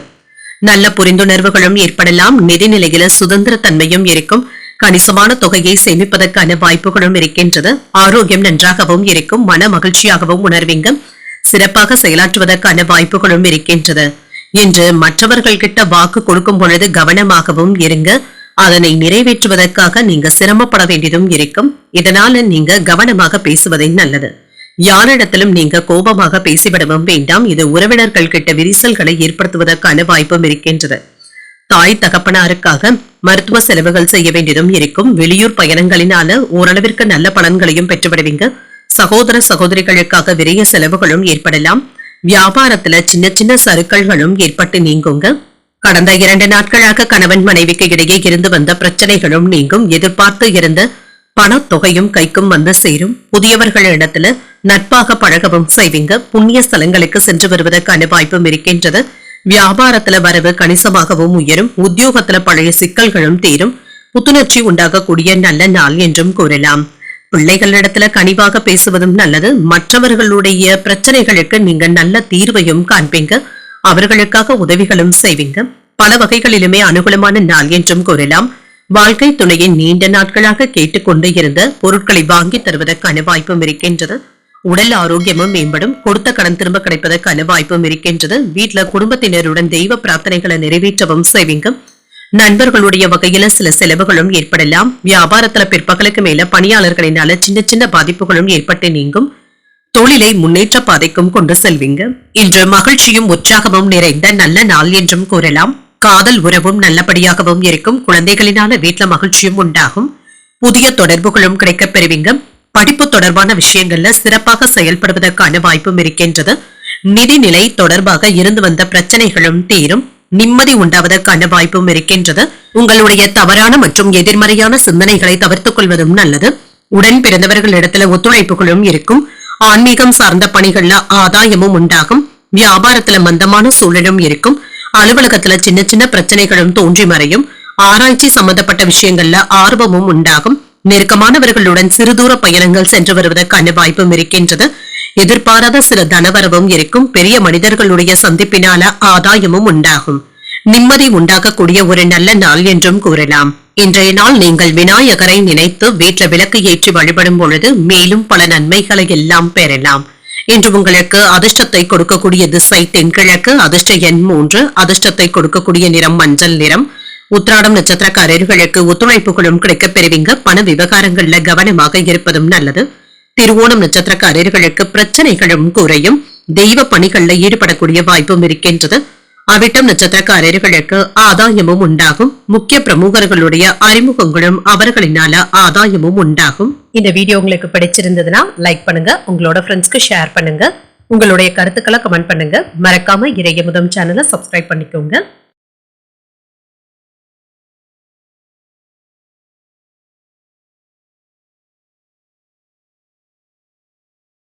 நல்ல புரிந்துணர்வுகளும் ஏற்படலாம். நிதிநிலையில சுதந்திர தன்மையும் இருக்கும். கணிசமான தொகையை சேமிப்பதற்கான வாய்ப்புகளும் இருக்கின்றது. ஆரோக்கியம் நன்றாகவும் இருக்கும். மன மகிழ்ச்சியாகவும் உணர்வீங்க. சிறப்பாக செயலாற்றுவதற்கான வாய்ப்புகளும் இருக்கின்றது. இன்று மற்றவர்கள் கிட்ட வாக்கு கொடுக்கும் பொழுது கவனமாகவும் இருங்க. அதனை நிறைவேற்றுவதற்காக நீங்க சிரமப்பட வேண்டியதும் இருக்கும். இதனால நீங்க கவனமாக பேசுவதே நல்லது. யாரிடத்திலும் நீங்க கோபமாக பேசிவிடவும் வேண்டாம். இது உறவினர்கள் கிட்ட விரிசல்களை ஏற்படுத்துவதற்கான வாய்ப்பும் இருக்கின்றது. தாய் தகப்பனாருக்காக மருத்துவ செலவுகள் செய்ய வேண்டியதும் இருக்கும். வெளியூர் பயணங்களினால ஓரளவிற்கு நல்ல பலன்களையும் பெற்றுவிடுவீங்க. சகோதர சகோதரிகளுக்காக விரைய செலவுகளும் ஏற்படலாம். வியாபாரத்துல சின்ன சின்ன சறுக்கல்களும் ஏற்பட்டு நீங்குங்க. கடந்த 2 நாட்களாக கணவன் மனைவிக்கு இடையே இருந்து வந்த பிரச்சனைகளும் நீங்கும். எதிர்பார்த்து இருந்த பணத்தொகையும் கைக்கும் வந்து சேரும். புதியவர்களிடத்துல நட்பாக பழகவும் செய்வீங்க. புண்ணிய ஸ்தலங்களுக்கு சென்று வருவதற்கான வாய்ப்பும் இருக்கின்றது. வியாபாரத்துல வரவு கணிசமாகவும் உயரும். உத்தியோகத்துல பழைய சிக்கல்களும் தீரும். புத்துணர்ச்சி உண்டாகக்கூடிய நல்ல நாள் என்றும் கூறலாம். பிள்ளைகளிடத்துல கனிவாக பேசுவதும் நல்லது. மற்றவர்களுடைய பிரச்சனைகளுக்கு நீங்க நல்ல தீர்வையும் காண்பீங்க. அவர்களுக்காக உதவிகளும் செய்வீங்க. பல வகைகளிலுமே அனுகூலமான நாள் என்றும் கூறலாம். வாழ்க்கை துணையை நீண்ட நாட்களாக கேட்டுக்கொண்டு இருந்த பொருட்களை வாங்கி தருவதற்கான வாய்ப்பும் இருக்கின்றது. உடல் ஆரோக்கியமும் மேம்படும். கொடுத்த கடன் திரும்ப கிடைப்பதற்கான வாய்ப்பும் இருக்கின்றது. வீட்டுல குடும்பத்தினருடன் தெய்வ பிரார்த்தனைகளை நிறைவேற்றவும் செய்வீங்க. நண்பர்களுடைய வகையில சில செலவுகளும் ஏற்படலாம். வியாபாரத்துல பிற்பகலுக்கு மேல பணியாளர்களினால சின்ன சின்ன பாதிப்புகளும் ஏற்பட்டு நீங்கும். தொழிலை முன்னேற்ற பாதைக்கும் கொண்டு செல்வீங்க. இன்று மகிழ்ச்சியும் உற்சாகமும் நிறைந்த நல்ல நாள் என்றும் கூறலாம். காதல் உறவும் நல்லபடியாகவும் இருக்கும். குழந்தைகளினால வீட்டுல மகிழ்ச்சியும் உண்டாகும். புதிய தொடர்புகளும் கிடைக்கப் பெறுவீங்க. படிப்பு தொடர்பான விஷயங்கள்ல சிறப்பாக செயல்படுவதற்கான வாய்ப்பும் இருக்கின்றது. நிதிநிலை தொடர்பாக இருந்து வந்த பிரச்சனைகளும் தீரும். நிம்மதி உண்டாவதற்கான வாய்ப்பும் இருக்கின்றது. உங்களுடைய தவறான மற்றும் எதிர்மறையான சிந்தனைகளை தவிர்த்துக் கொள்வதும் நல்லது. உடன் பிறந்தவர்களிடத்துல ஒத்துழைப்புகளும் இருக்கும். ஆன்மீகம் சார்ந்த பணிகள்ல ஆதாயமும் உண்டாகும். வியாபாரத்துல மந்தமான சூழலும் இருக்கும். அலுவலகத்துல சின்ன சின்ன பிரச்சனைகளும் தோன்றி மறையும். ஆராய்ச்சி சம்பந்தப்பட்ட விஷயங்கள்ல ஆர்வமும் உண்டாகும். நெருக்கமானவர்களுடன் சிறுதூர பயணங்கள் சென்று வருவதற்கான வாய்ப்பும் இருக்கின்றது. எதிர்பாராத சில தனவரவும் இருக்கும். பெரிய மனிதர்களுடைய சந்திப்பினால ஆதாயமும் உண்டாகும். நிம்மதி உண்டாகக்கூடிய ஒரு நல்ல நாள் என்றும் கூறலாம். இன்றைய நாள் நீங்கள் விநாயகரை நினைத்து வீட்டுல விளக்கு ஏற்றி வழிபடும் பொழுது மேலும் பல நன்மைகளை எல்லாம் பெறலாம். இன்று உங்களுக்கு அதிர்ஷ்டத்தை கொடுக்கக்கூடிய திசை தென்கிழக்கு. அதிர்ஷ்ட எண் 3. அதிர்ஷ்டத்தை கொடுக்கக்கூடிய நிறம் மஞ்சள் நிறம். உத்திராடம் நட்சத்திரக்காரர்களுக்கு ஒத்துழைப்புகளும் கிடைக்கப் பெறுவீங்க. பண விவகாரங்கள்ல கவனமாக இருப்பதும் நல்லது. திருவோணம் நட்சத்திரக்காரர்களுக்கு பிரச்சனைகளும் குறையும். தெய்வ பணிகள்ல ஈடுபடக்கூடிய வாய்ப்பும் இருக்கின்றது. அவிட்டம் நட்சத்திரக்காரர்களுக்கு ஆதாயமும் உண்டாகும். முக்கிய பிரமுகர்களுடைய அறிமுகங்களும் அவர்களினால ஆதாயமும் உண்டாகும். இந்த வீடியோ உங்களுக்கு பிடிச்சிருந்ததுன்னா லைக் பண்ணுங்க. உங்களோட ஃப்ரெண்ட்ஸ்க்கு ஷேர் பண்ணுங்க. உங்களுடைய கருத்துக்களை கமெண்ட் பண்ணுங்க. மறக்காம இறையமுதம் சேனலை சப்ஸ்கிரைப் பண்ணிக்கோங்க.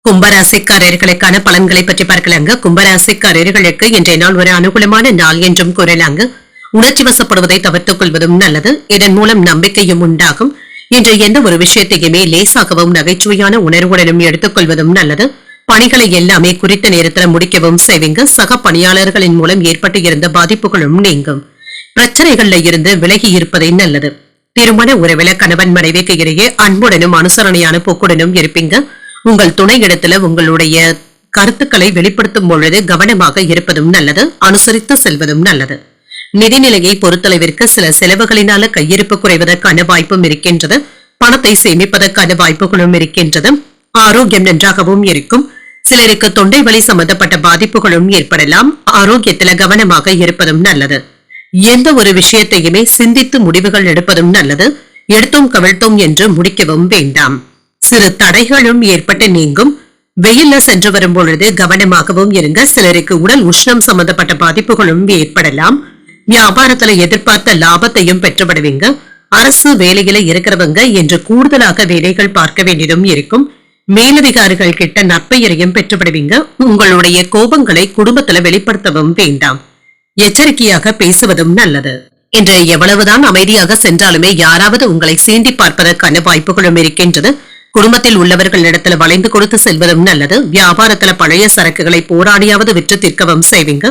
கும்பராசிக்காரர்களுக்கான பலன்களை பற்றி பார்க்கலாங்க. கும்பராசிக்காரர்களுக்கு இன்றைய நாள் ஒரு அனுகூலமான நாள் என்றும் கூறலாங்க. உணர்ச்சி வசப்படுவதை தவிர்த்துக் கொள்வதும் நல்லது. இதன் மூலம் நம்பிக்கையும் உண்டாகும். இன்று எந்த ஒரு விஷயத்தையுமே லேசாகவும் நகைச்சுவையான உணர்வுடனும் எடுத்துக்கொள்வதும் நல்லது. பணிகளை எல்லாமே குறித்த நேரத்தில் முடிக்கவும் செய்வீங்க. சக பணியாளர்களின் மூலம் ஏற்பட்டு இருந்த பாதிப்புகளும் நீங்கும். பிரச்சனைகள்ல இருந்து விலகி இருப்பதை நல்லது. திருமண உறவில கணவன் மனைவிக்கு இடையே அன்புடனும் அனுசரணையான போக்குடனும் இருப்பீங்க. உங்கள் துணை இடத்துல உங்களுடைய கருத்துக்களை வெளிப்படுத்தும் பொழுது கவனமாக இருப்பதும் நல்லது. அனுசரித்து செல்வதும் நல்லது. நிதிநிலையை பொறுத்தளவிற்கு சில செலவுகளினால கையிருப்பு குறைவதற்கான வாய்ப்பும் இருக்கின்றது. பணத்தை சேமிப்பதற்கான வாய்ப்புகளும் இருக்கின்றது. ஆரோக்கியம் நன்றாகவும் இருக்கும். சிலருக்கு தொண்டை வலி சம்பந்தப்பட்ட பாதிப்புகளும் ஏற்படலாம். ஆரோக்கியத்துல கவனமாக இருப்பதும் நல்லது. எந்த ஒரு விஷயத்தையுமே சிந்தித்து முடிவுகள் எடுப்பதும் நல்லது. எடுத்தோம் கவிழ்த்தோம் என்று முடிக்கவும் வேண்டாம். சிறு தடைகளும் ஏற்பட்டு நீங்கும். வெயில்ல சென்று வரும் பொழுது கவனமாகவும் இருங்க. சிலருக்கு உடல் உஷ்ணம் சம்பந்தப்பட்ட பாதிப்புகளும் ஏற்படலாம். வியாபாரத்துல எதிர்பார்த்த லாபத்தையும் பெற்றுவிடுவீங்க. அரசு வேலையில இருக்கிறவங்க என்று கூடுதலாக வேலைகள் பார்க்க வேண்டியதும் இருக்கும். மேலதிகாரிகள் கிட்ட நற்பெயரையும் பெற்றுவிடுவீங்க. உங்களுடைய கோபங்களை குடும்பத்துல வெளிப்படுத்தவும் வேண்டாம். எச்சரிக்கையாக பேசுவதும் நல்லது. இன்று எவ்வளவுதான் அமைதியாக சென்றாலுமே யாராவது உங்களை சீண்டி பார்ப்பதற்கான வாய்ப்புகளும் இருக்கின்றது. குடும்பத்தில் உள்ளவர்களிடத்துல வளைந்து கொடுத்து செல்வதும் நல்லது. வியாபாரத்துல பழைய சரக்குகளை போராடியாவது விற்று தீர்க்கவும் செய்வீங்க.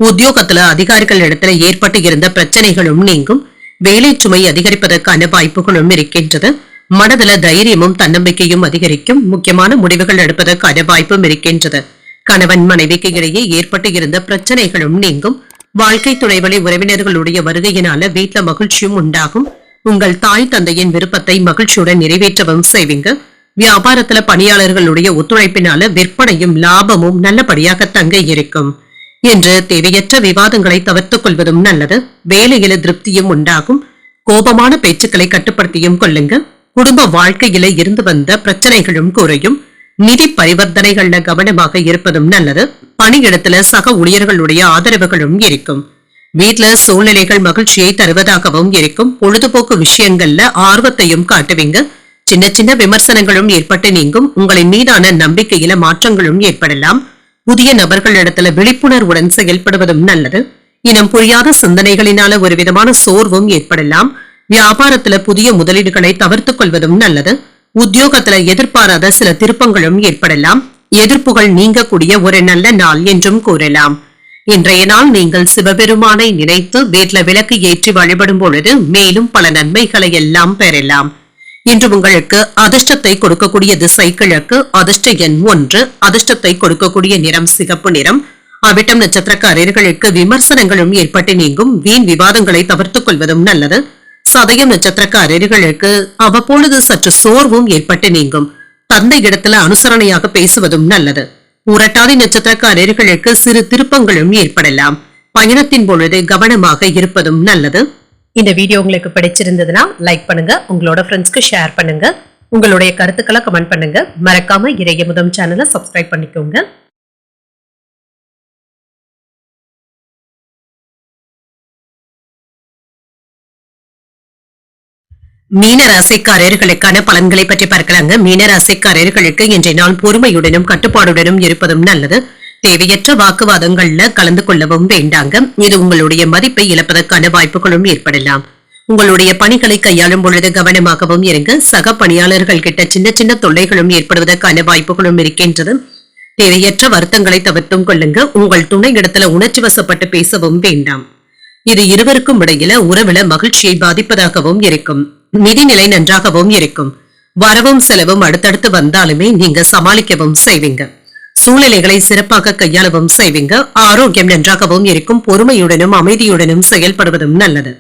உத்தியோகத்துல அதிகாரிகள் இடத்துல ஏற்பட்டு இருந்த பிரச்சனைகளும் நீங்கும். வேலை சுமை அதிகரிப்பதற்கான வாய்ப்புகளும் இருக்கின்றது. மனதுல தைரியமும் தன்னம்பிக்கையும் அதிகரிக்கும். முக்கியமான முடிவுகள் எடுப்பதற்கான வாய்ப்பும் இருக்கின்றது. கணவன் மனைவிக்கு இடையே ஏற்பட்டு இருந்த பிரச்சனைகளும் நீங்கும். வாழ்க்கை துணைவழி உறவினர்களுடைய வருகையினால வீட்டுல மகிழ்ச்சியும் உண்டாகும். உங்கள் தாய் தந்தையின் விருப்பத்தை மகிழ்ச்சியுடன் நிறைவேற்றவும் செய்வீங்க. வியாபாரத்துல பணியாளர்களுடைய ஒத்துழைப்பினால விற்பனையும் லாபமும் நல்லபடியாக தங்க இருக்கும். என்று தேவையற்ற விவாதங்களை தவிர்த்துக் கொள்வதும் நல்லது. வேலையில திருப்தியும் உண்டாகும். கோபமான பேச்சுக்களை கட்டுப்படுத்தியும் கொள்ளுங்க. குடும்ப வாழ்க்கையில இருந்து வந்த பிரச்சனைகளும் குறையும். நிதி பரிவர்த்தனைகள்ல கவனமாக இருப்பதும் நல்லது. பணியிடத்துல சக ஊழியர்களுடைய ஆதரவுகளும் இருக்கும். வீட்டுல சூழ்நிலைகள் மகிழ்ச்சியை தருவதாகவும் இருக்கும். பொழுதுபோக்கு விஷயங்கள்ல ஆர்வத்தையும் காட்டுவீங்க. சின்ன சின்ன விமர்சனங்களும் ஏற்பட்டு நீங்கும். உங்களின் மீதான நம்பிக்கையில மாற்றங்களும் ஏற்படலாம். புதிய நபர்களிடத்துல விழிப்புணர்வுடன் செயல்படுவதும் நல்லது. இனம் புரியாத சிந்தனைகளினால ஒரு விதமான சோர்வும் ஏற்படலாம். வியாபாரத்துல புதிய முதலீடுகளை தவிர்த்துக் கொள்வதும் நல்லது. உத்தியோகத்துல எதிர்பாராத சில திருப்பங்களும் ஏற்படலாம். எதிர்ப்புகள் நீங்கக்கூடிய ஒரு நல்ல நாள் என்றும் கூறலாம். இன்றைய நாள் நீங்கள் சிவபெருமானை நினைத்து வீட்டுல விளக்கு ஏற்றி வழிபடும் பொழுது மேலும் பல நன்மைகளை எல்லாம் பெறலாம். இன்று உங்களுக்கு அதிர்ஷ்டத்தை கொடுக்கக்கூடிய திசை கிழக்கு, அதிர்ஷ்ட எண் 1, அதிர்ஷ்டத்தை கொடுக்கக்கூடிய நிறம் சிகப்பு நிறம். அவிட்டம் நட்சத்திரக்காரர்களுக்கு விமர்சனங்களும் ஏற்பட்டு நீங்கும், வீண் விவாதங்களை தவிர்த்துக் கொள்வதும் நல்லது. சதயம் நட்சத்திரக்காரர்களுக்கு அவ்வப்பொழுது சற்று சோர்வும் ஏற்பட்டு நீங்கும், தந்தை இடத்துல அனுசரணையாக பேசுவதும் நல்லது. உரட்டாதி நட்சத்திரக்காரர்களுக்கு சிறு திருப்பங்களும் ஏற்படலாம், பயணத்தின் பொழுது கவனமாக இருப்பதும் நல்லது. இந்த வீடியோ உங்களுக்கு பிடிச்சிருந்ததுன்னா லைக் பண்ணுங்க, உங்களோட ஃப்ரெண்ட்ஸ்க்கு ஷேர் பண்ணுங்க, உங்களுடைய கருத்துக்களை கமெண்ட் பண்ணுங்க. மறக்காம இறையமுதம் சேனலை சப்ஸ்கிரைப் பண்ணிக்கோங்க. மீன ராசிக்காரர்களுக்கான பலன்களை பற்றி பார்க்கலாங்க. மீன ராசிக்காரர்களுக்கு இன்றைய நாள் பொறுமையுடனும் கட்டுப்பாடுடனும் இருப்பதும் நல்லது. தேவையற்ற வாக்குவாதங்கள்ல கலந்து கொள்ளவும் வேண்டாங்க. இது உங்களுடைய மதிப்பை இழப்பதற்கான வாய்ப்புகளும் ஏற்படலாம். உங்களுடைய பணிகளை கையாளும் பொழுது கவனமாகவும் இருங்க. சக பணியாளர்கள் கிட்ட சின்ன சின்ன தொல்லைகளும் ஏற்படுவதற்கான வாய்ப்புகளும் இருக்கின்றது. தேவையற்ற வருத்தங்களை தவிர்த்தும் கொள்ளுங்க. உங்கள் துணை இடத்துல உணர்ச்சி வசப்பட்டு பேசவும் வேண்டாம். இது இருவருக்கும் இடையில உறவுல மகிழ்ச்சியை பாதிப்பதாகவும் இருக்கும். நிதிநிலை நன்றாகவும் இருக்கும். வரவும் செலவும் அடுத்தடுத்து வந்தாலுமே நீங்க சமாளிக்கவும் செய்வீங்க. சூழ்நிலைகளை சிறப்பாக கையாளவும் செய்வீங்க. ஆரோக்கியம் நன்றாகவும் இருக்கும். பொறுமையுடனும் அமைதியுடனும் செயல்படுவதும் நல்லது.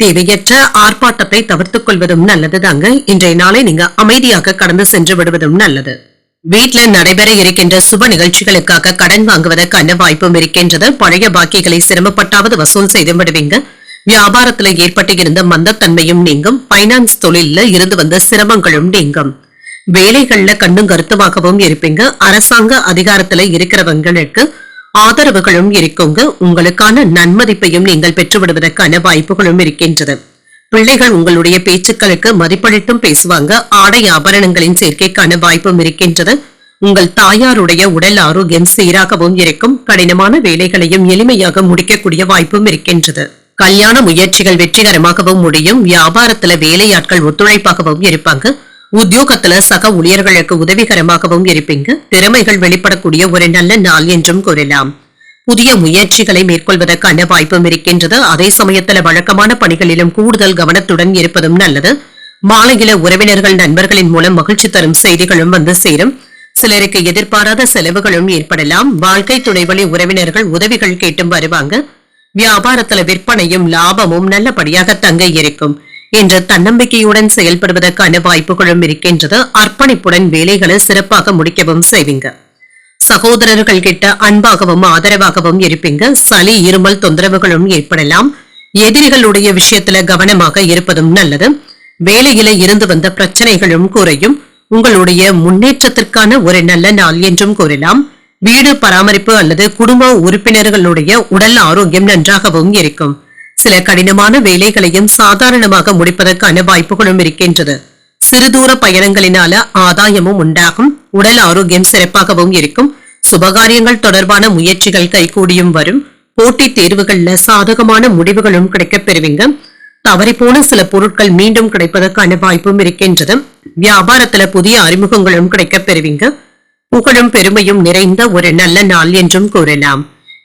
தேவையற்ற ஆர்ப்பாட்டத்தை தவிர்த்துக் கொள்வதும் நல்லது தாங்க. இன்றைய நாளை நீங்க அமைதியாக கடந்து சென்று விடுவதும் நல்லது. வீட்டுல நடைபெற இருக்கின்ற சுப நிகழ்ச்சிகளுக்காக கடன் வாங்குவதற்கான வாய்ப்பும் இருக்கின்றது. பழைய பாக்கிகளை சிரமப்பட்டாவது வசூல் செய்து விடுவீங்க. வியாபாரத்துல ஏற்பட்டு இருந்த மந்தத்தன்மையும் நீங்கும். பைனான்ஸ் தொழில இருந்து வந்த சிரமங்களும் நீங்கும். வேலைகள்ல கண்ணும் கருத்துமாகவும் இருப்பீங்க. அரசாங்க அதிகாரத்துல இருக்கிறவங்களுக்கு ஆதரவுகளும் இருக்குங்க. உங்களுக்கான நன்மதிப்பையும் நீங்கள் பெற்றுவிடுவதற்கான வாய்ப்புகளும் இருக்கின்றது. பிள்ளைகள் உங்களுடைய பேச்சுக்களுக்கு மதிப்பளித்தும் பேசுவாங்க. ஆடை ஆபரணங்களின் சேர்க்கைக்கான வாய்ப்பும் இருக்கின்றது. உங்கள் தாயாருடைய உடல் ஆரோக்கியம் சீராகவும் இருக்கும். கடினமான வேலைகளையும் எளிமையாக முடிக்கக்கூடிய வாய்ப்பும் இருக்கின்றது. கல்யாண முயற்சிகள் வெற்றிகரமாகவும் முடியும். வியாபாரத்துல வேலையாட்கள் ஒத்துழைப்பாகவும் இருப்பாங்க. உத்தியோகத்துல சக ஊழியர்களுக்கு உதவிகரமாகவும் இருப்பீங்க. திறமைகள் வெளிப்படக்கூடிய ஒரு நல்ல நாள் என்றும் கூறலாம். புதிய முயற்சிகளை மேற்கொள்வதற்கான வாய்ப்பும் இருக்கின்றது. அதே சமயத்துல வழக்கமான பணிகளிலும் கூடுதல் கவனத்துடன் இருப்பதும் நல்லது. மாலையில உறவினர்கள் நண்பர்களின் மூலம் மகிழ்ச்சி தரும் செய்திகளும் வந்து சேரும். சிலருக்கு எதிர்பாராத செலவுகளும் ஏற்படலாம். வாழ்க்கை துணைவழி உறவினர்கள் உதவிகள் கேட்டும் வருவாங்க. வியாபாரத்துல விற்பனையும் லாபமும் நல்லபடியாக தங்க இருக்கும் என்ற தன்னம்பிக்கையுடன் செயல்படுவதற்கான வாய்ப்புகளும் இருக்கின்றது. அர்ப்பணிப்புடன் வேலைகளை சிறப்பாக முடிக்கவும் செய்வீங்க. சகோதரர்கள் கிட்ட அன்பாகவும் ஆதரவாகவும் இருப்பீங்க. சளி இருமல் தொந்தரவுகளும் ஏற்படலாம். எதிரிகளுடைய விஷயத்துல கவனமாக இருப்பதும் நல்லது. வேலையில இருந்து வந்த பிரச்சனைகளும் குறையும். உங்களுடைய முன்னேற்றத்திற்கான ஒரு நல்ல நாள் என்றும் கூறலாம். வீடு பராமரிப்பு அல்லது குடும்ப உறுப்பினர்களுடைய உடல் ஆரோக்கியம் நன்றாகவும் இருக்கும். சில கடினமான வேலைகளையும் சாதாரணமாக முடிப்பதற்கான வாய்ப்புகளும் இருக்கின்றது. சிறு தூர பயணங்களினால ஆதாயமும் உண்டாகும். உடல் ஆரோக்கியம் சிறப்பாகவும் இருக்கும். சுபகாரியங்கள் தொடர்பான முயற்சிகள் கைகூடியும் வரும். போட்டித் தேர்வுகள்ல சாதகமான முடிவுகளும் கிடைக்கப் பெறுவீங்க. தவறிப்போன சில பொருட்கள் மீண்டும் கிடைப்பதற்கான வாய்ப்பும் இருக்கின்றது. வியாபாரத்துல புதிய அறிமுகங்களும் கிடைக்கப் பெறுவீங்க. புகழும் பெருமையும் நிறைந்த ஒரு நல்ல நாள் என்றும் கூறலாம்.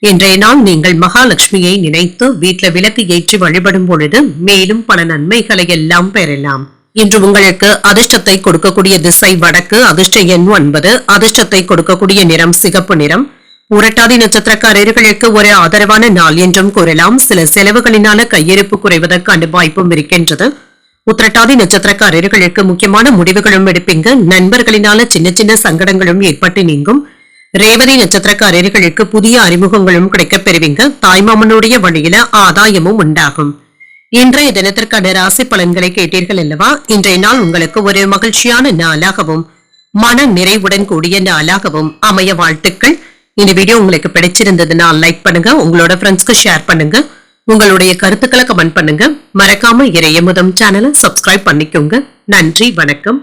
இன்றைய நாள் நீங்கள் மகாலட்சுமியை நினைத்து வீட்டுல விளக்கு ஏற்றி வழிபடும் பொழுது மேலும் பல நன்மைகளை எல்லாம் பெறலாம். இன்று உங்களுக்கு அதிர்ஷ்டத்தை கொடுக்கக்கூடிய திசை வடக்கு, அதிர்ஷ்ட எண் 9, அதிர்ஷ்டத்தை கொடுக்கக்கூடிய நிறம் சிகப்பு நிறம். உரட்டாதி நட்சத்திரக்காரர்களுக்கு ஒரு ஆதரவான நாள் என்றும் கூறலாம். சில செலவுகளினால கையிருப்பு குறைவதற்கான வாய்ப்பும் இருக்கின்றது. உத்திரட்டாதி நட்சத்திரக்காரர்களுக்கு முக்கியமான முடிவுகளும் எடுப்பீங்க. நண்பர்களினால சின்ன சின்ன சங்கடங்களும் ஏற்பட்டு நீங்கும். ரேவதி நட்சத்திரக்காரர்களுக்கு புதிய அறிமுகங்களும் கிடைக்கப் பெறுவீங்க. தாய்மாமனுடைய வழியில ஆதாயமும் உண்டாகும். இன்றைய தினத்திற்கான ராசி பலன்களை கேட்டீர்கள் அல்லவா? இன்றைய நாள் உங்களுக்கு ஒரு மகிழ்ச்சியான நாளாகவும் மன நிறைவுடன் கூடிய நாளாகவும் அமைய வாழ்த்துக்கள். இந்த வீடியோ உங்களுக்கு பிடிச்சிருந்ததுன்னா லைக் பண்ணுங்க, உங்களோட ஃப்ரெண்ட்ஸ்க்கு ஷேர் பண்ணுங்க, உங்களுடைய கருத்துக்களை கமெண்ட் பண்ணுங்க. மறக்காம இறையமுதம் சேனலை சப்ஸ்கிரைப் பண்ணிக்கோங்க. நன்றி, வணக்கம்.